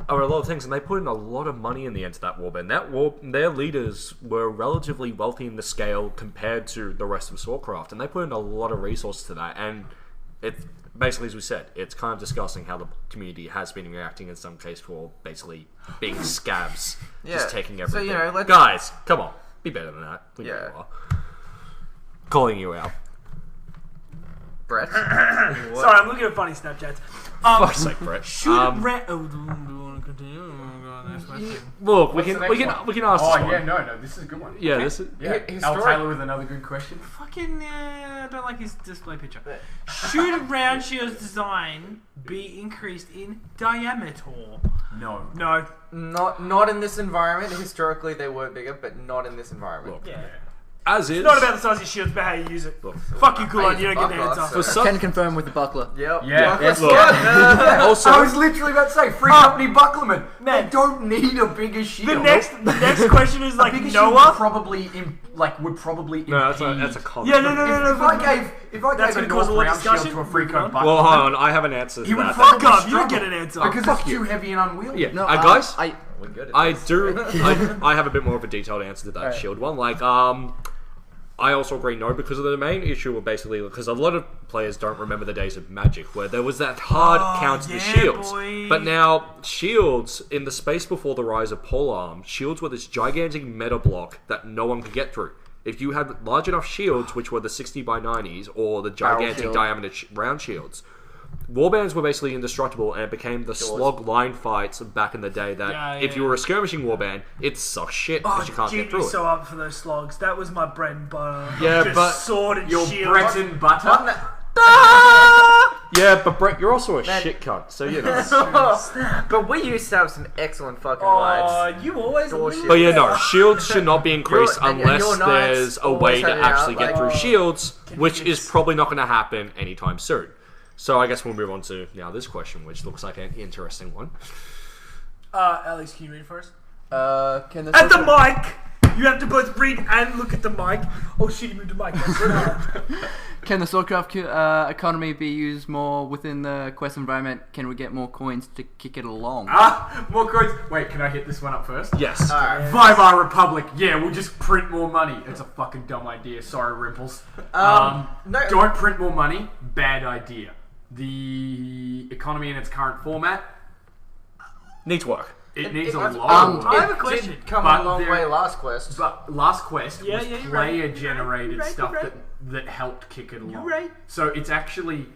are a lot of things, and they put in a lot of money in the end to that warband. Their leaders were relatively wealthy in the scale compared to the rest of Swordcraft, and they put in a lot of resources to that. And it basically, as we said, it's kind of disgusting how the community has been reacting in some case for basically being scabs, just taking So, everything. let's... Guys, come on, be better than that. We know Yeah. you are. Calling you out. Brett. Sorry, I'm looking at funny Snapchats. Fuck's sake, Brett. Should do you want to continue? Oh my god, that's my thing. Look, we What's the can next we can one? we can ask Oh this one. yeah, no, this is a good one. Yeah, this is. Yeah, Al Taylor with another good question. Fucking, I don't like his display picture. Should round shield's design be increased in diameter? No. No. Not in this environment. Historically, they were bigger, but not in this environment. Look, Yeah. as is. It's not about the size of your shield, it's about how you use it. Look, Fuck you, Kullan, use you don't get the buckler, answer. so- for some, Can confirm with the buckler. Yep. Yeah. Yes. look, also, I was literally about to say, free company bucklerman. Man. They don't need a bigger shield. The next question is a like bigger shield would Noah. probably would probably no, impede. that's a comment. Yeah, no. If I gave That's a gonna cause a lot of North round shield discussion. to a free code bucklerman, Well, hold on, I have an answer to he would that. Fuck probably off, you don't struggle get an answer. because it's too heavy and unwieldy. Yeah, No, guys, We're good at I this. do. I have a bit more of a detailed answer to that shield one. Like, I also agree no, because of the main issue of basically because a lot of players don't remember the days of Magic where there was that hard count to the yeah, shields. boy. But now shields in the space before the rise of polearm, shields were this gigantic meta block that no one could get through. If you had large enough shields, which were the 60 by 90s or the gigantic shield. diameter round shields, warbands were basically indestructible, and it became the slog line fights back in the day that if you were a skirmishing warband, it sucks shit because you can't Gene get through was it. so up for those slogs. That was my bread and butter. Yeah, Just but sword and Your shield. bread and butter. Yeah, but Brett, you're also a Man. shit cunt, so you know. But we used to have some excellent fucking Oh, lights. you always. Bullshit. But yeah, no, shields should not be increased and unless your knights there's a always way to had it actually out, get like- through shields, Can which you is just- probably not going to happen anytime soon. So I guess we'll move on to now this question, which looks like an interesting one. Alex, can you read it for us? Can the At the social- mic! You have to both read and look at the mic. Oh shit, he moved the mic. Can the Swordcraft economy be used more within the quest environment? Can we get more coins to kick it along? More coins. Wait, can I hit this one up first? Yes. Weimar Republic. Yeah, we'll just print more money. It's a fucking dumb idea. Sorry, Rimples. No. Don't print more money. Bad idea. The economy in its current format, Needs work. it needs a it- lot of work. I have a question. Did come But a long there- way last quest. But last quest Yeah, was yeah, you're right. player-generated You're right, stuff you're right. that helped kick it along. You're right. So it's actually...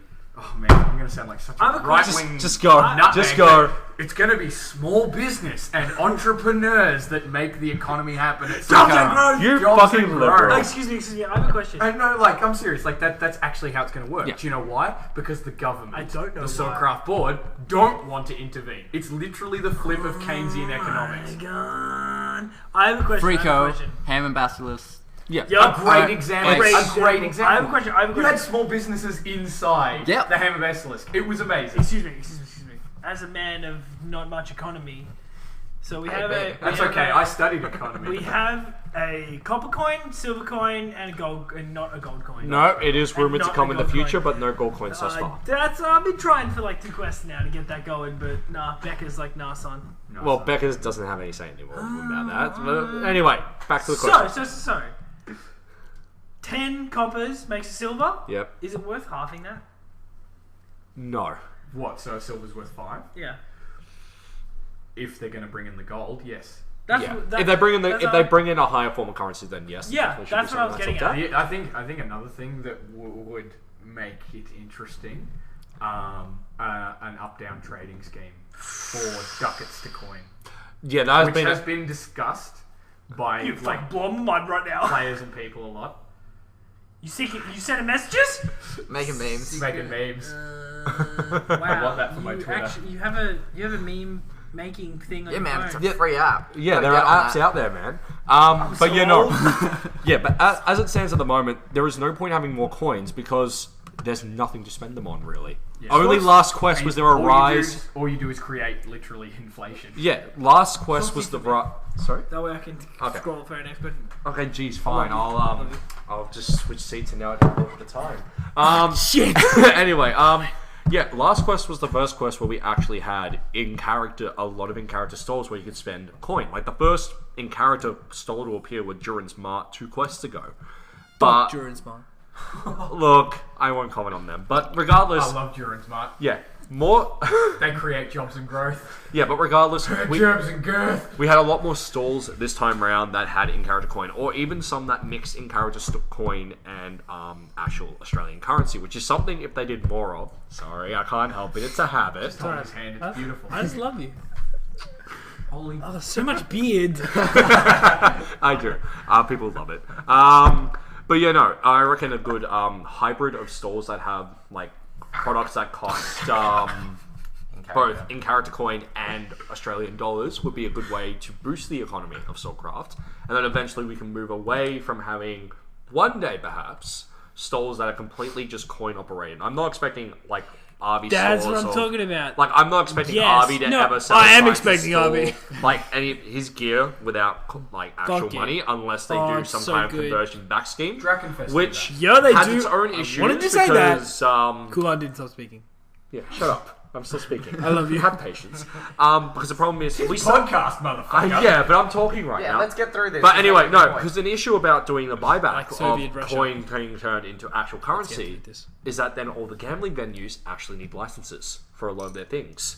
Oh man, I'm going to sound like such I have a a question. right-wing... Just go. nutmeg, Just go. but It's going to be small business and entrepreneurs that make the economy happen. It's Jobs and growth. You Jobs fucking and liberal. growth. Excuse me, I have a question. And no, like, I'm serious. Like, that's actually how it's going to work. Yeah. Do you know why? Because the government, I don't know the why. Swordcraft board, don't want to intervene. It's literally the flip of Keynesian economics. God. I have a question. I have a Freako, question. Ham and Basilisk. Yeah. Yup. A great Uh, example. great A great example. example. I have a question. You had small businesses inside Yep. the Hammer Basilisk. It was amazing. Excuse me. As a man of not much economy, so we have a. That's we have okay. a- I studied economy. We have a copper coin, silver coin, and a gold, and not a gold coin. No, it is rumored to not come a in the gold future, coin. but no gold coins thus far. That's I've been trying for like 2 quests now to get that going, but nah. Becca's like, nah, son. No, Well, sorry. Becca doesn't have any say anymore about that. But anyway, back to the question. So. 10 coppers makes a silver. Yep. Is it worth halving that? No. What? So silver's worth 5? Yeah. If they're going to bring in the gold, yes. That's Yeah. what, that, If they bring in that's if they bring in a higher form of currency, then yes. it Yeah, definitely should that's be what I was something getting that's at. looked I think another thing that would make it interesting, an up-down trading scheme for ducats to coin, Yeah, that has which been. has been discussed by You like like blow my mind right now. players and people a lot, You sending messages? Making memes. making memes. Wow. want that for my you Twitter. Actually, you have a meme making thing on Yeah, your man, it's phone. a free app. Yeah, Gotta there get are on apps that. out there, man. But you know, yeah, but as it stands at the moment, there is no point having more coins because there's nothing to spend them on, really. Yeah. Only last quest was there a rise. All you do is create literally inflation. Yeah, last quest was the rise. Sorry. That way I can Okay. scroll for our next question. Okay, geez, fine. I'll just switch seats and now I can look at the time. Shit. Anyway, yeah, last quest was the first quest where we actually had a lot of in character stalls where you could spend coin. Like the first in character stall to appear were Durin's Mart 2 quests ago. But Durance, man. look, I won't comment on them. But regardless, I love Durin Smart. yeah, more. They create jobs and growth. Yeah, but regardless, Jobs and girth. we had a lot more stalls this time around that had in-character coin, or even some that mixed in-character coin and actual Australian currency, which is something if they did more of. Sorry, I can't help it. It's a habit. Just hold his hand. It's beautiful. I just love you. Holy. Oh, there's so much beard. I do. People love it. But yeah, no, I reckon a good hybrid of stalls that have like products that cost both in-character coin and Australian dollars would be a good way to boost the economy of Soulcraft. And then eventually we can move away from having, one day perhaps, stalls that are completely just coin operated. I'm not expecting like RV That's stores what I'm or- talking about. Like, I'm not expecting Yes. RV to No, ever sell. I am a science expecting store, RV. like any his gear without like actual Fuck yeah. money, unless they Oh, do it's some so kind of good. conversion back scheme, Drakenfest. which Yeah, they has do. its own issues. Wanted to say that. because, Kullan didn't stop speaking. yeah, shut up. I'm still speaking. I love you. Have patience. Because the problem is we podcast, motherfucker. yeah, but I'm talking right Yeah, now. let's get through this. But anyway, Make no, the point. because an issue about doing the buyback Like Soviet of Russia. coin being turned into actual currency through this. is that then all the gambling venues actually need licenses for a lot of their things.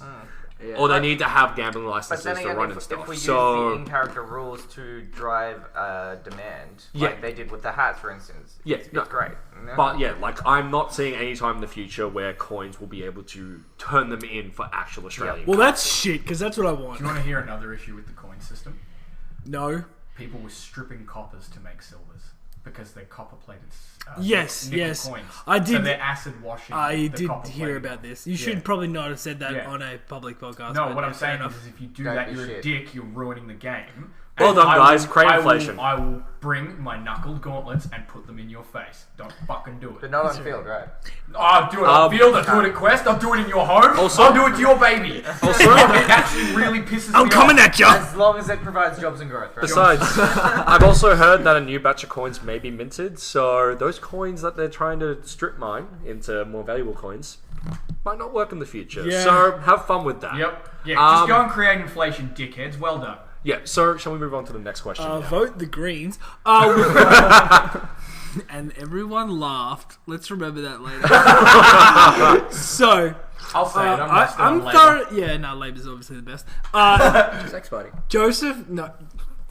Yeah. Or they need to have gambling But licenses then to again, run and if stuff. we use the So, in-character rules to drive demand, Yeah. like they did with the hats, for instance, Yeah, it's no. great. No? but yeah, like I'm not seeing any time in the future where coins will be able to turn them in for actual Australian. Well, that's shit, because that's what I want. Do you want to hear another issue with the coin system? No. People were stripping coppers to make silvers. because they're copper-plated. Yes, nickel yes. Coins. I did- So they're acid washing. I the did copper hear plating. about this. You should Yeah. probably not have said that Yeah. on a public podcast. No, but what I'm yeah, fair saying enough. is if you do Don't that, be you're a shit. dick. You're ruining the game. Well And done, I guys. will- Great I will- inflation. I will bring my knuckled gauntlets and put them in your face. Don't fucking do But it. not on field, right? I'll do it on field. I'll do it at Quest. I'll do it in your home. Also- I'll do it to your baby. Also, it actually really pisses I'm me coming off. at you. As long as it provides jobs and growth, right? Besides, I've also heard that a new batch of coins may be minted, so those coins that they're trying to strip mine into more valuable coins might not work in the future. Yeah. So have fun with that. Yep. Yeah. Um, Just go and create inflation, dickheads. Well done. Yeah, so shall we move on to the next question? now? Vote the Greens. And everyone laughed. Let's remember that later. So, I'll say it. I'm I'm thorough. Yeah, no, Labour's obviously the best. Sex party. Joseph, no.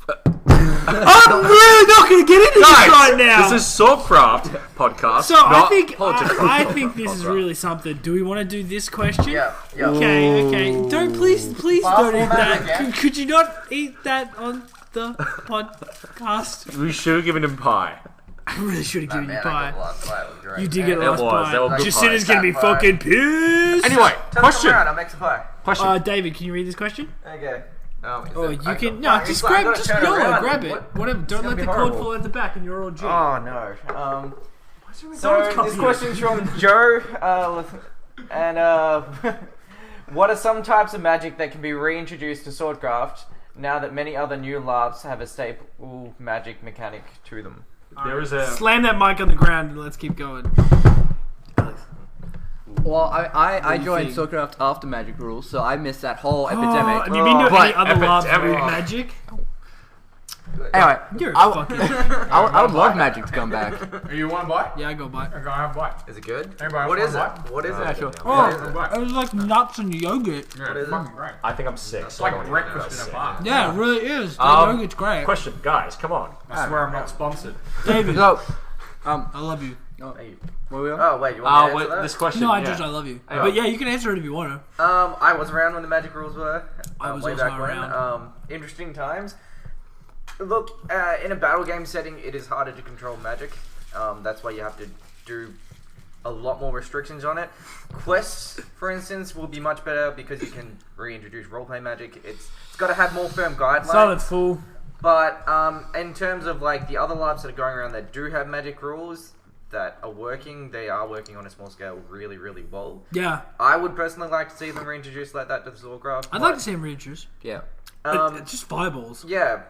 I'm really not going to get into this right now. This is Swordcraft podcast. So not I think politics. I think this is really something. Do we want to do this question? Yeah. Yeah. Okay. Don't please don't eat format that. again. Could you not eat that on the podcast? We should have given him pie. I really should have given you Man, I pie. got the last pie. It was great. You did get It last was. pie. They were good Jacinda's pies. gonna be Fat pie. fucking pissed. Anyway, Tell them question. around, I'll make some pie. Question. David, can you read this question? Okay. Oh, you can. No, just grab. Just YOLO, grab it. Whatever. Don't let the cord fall at the back, and you're all G. Oh no. So this question's from Joe, and what are some types of magic that can be reintroduced to Swordcraft now that many other new LARPs have a staple magic mechanic to them? There is a. Slam that mic on the ground and let's keep going. Well, I do you joined think? Swordcraft after Magic Rules, so I missed that whole Have epidemic. you been to any But other labs with epidemic. magic? Anyway, You're a I, fucking. I would love Magic to come back. You want a bite? Yeah, I go by. Okay, I have a bite. Is it good? Everybody What else is it? want a bite? What is it? sure. What is Have a it? bite. It was like nuts and yogurt. Yeah, What is it's it? fucking great. I think I'm sick. It's so I don't like even know breakfast what in a I'm bar. saying. Yeah, it really is. That Um, yogurt's great. Question, guys, come on. I swear I'm not sponsored. David, So, I love you. where we are? Oh wait, you want me to answer This question. No, I yeah. just I love you. Anyway. But yeah, you can answer it if you want to. that? I was around when the Magic Rules were. I was way also back when. around. Interesting times. Look, in a battle game setting, it is harder to control magic. That's why you have to do a lot more restrictions on it. Quests, for instance, will be much better because you can reintroduce roleplay magic. It's got to have more firm guidelines. Silent fool. But in terms of like the other labs that are going around that do have magic rules that are working, they are working on a small scale really, really well. Yeah, I would personally like to see them reintroduced like that to the Swordcraft. I'd like to see him reintroduce. Yeah. It's just fireballs. Yeah.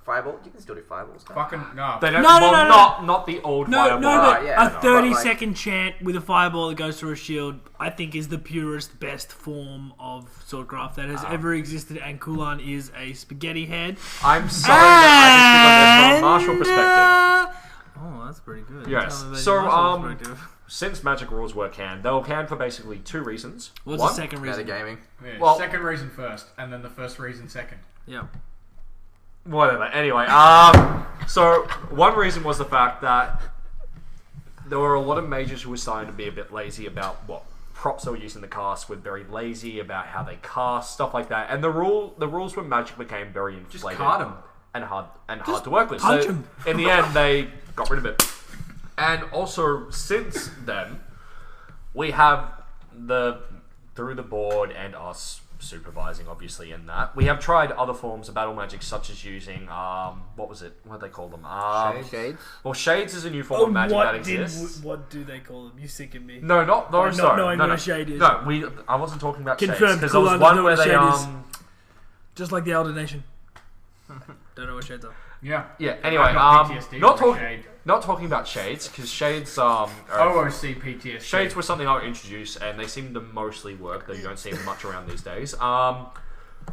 Fireball. You can still do fireballs. can't you? Fucking no. They don't. No, no, well, no, no. not the old No, fireball. no, but yeah, a no, 30-second chant with a fireball that goes through a shield, I think, is the purest, best form of Swordcraft that has ever existed, and Kullan is a spaghetti head. I'm sorry that I can speak on this from a martial perspective. Oh, that's pretty good. Yes. Tell me about So, your martial perspective. Since Magic Rules were canned, they were canned for basically two reasons. What's One, the second reason? Metagaming. Yeah, Well- second reason first, and then the first reason second. Yeah. Whatever. Anyway, so one reason was the fact that there were a lot of mages who were starting to be a bit lazy about what props they were using the cast, were very lazy about how they cast, stuff like that. And the rules for Magic became very inflated. Just card 'em. And hard to work with. punch So 'em. in the end, they got rid of it. And also, since then, we have through the board and us supervising, obviously, in that, we have tried other forms of battle magic, such as using what was it? What do they call them? Shades. Well, Shades is a new form of magic that exists. What do they call them? You sicken me. No, not By those. not knowing no, what no. a shade is. No, I wasn't talking about Shades Confirmed, because there was Kullan one doesn't know where what they a shade is. Just like the Elder Nation. Don't know what shades are. Yeah. Yeah. Anyway, I've got PTSD not from a talking shade. not talking about Shades because Shades OOC PTSD. Shades were something I introduced, and they seem to mostly work, though you don't see them much around these days.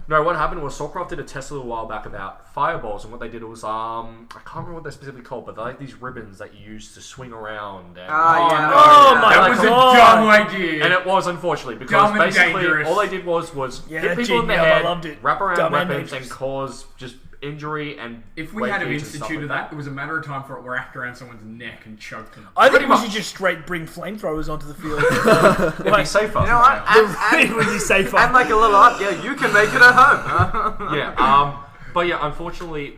No, what happened was Swordcraft did a test a little while back about fireballs, and what they did was, I can't remember what they're specifically called, but they're like these ribbons that you use to swing around. And, yeah. Oh my That was a God. dumb idea. And it was, unfortunately, because Dumb and basically dangerous. all they did was Yeah, hit people in the GM, I head, loved it. wrap around Dumb and weapons, and dangerous. cause just injury and If we break had have keys and stuff instituted like that, it was a matter of time for it wrapped around someone's neck and choked them. I think Pretty we much. should just straight bring flamethrowers onto the field. It'd be safer. You know what? It would be safer. And like a little up, yeah, you can make it at home. Yeah, but yeah, unfortunately,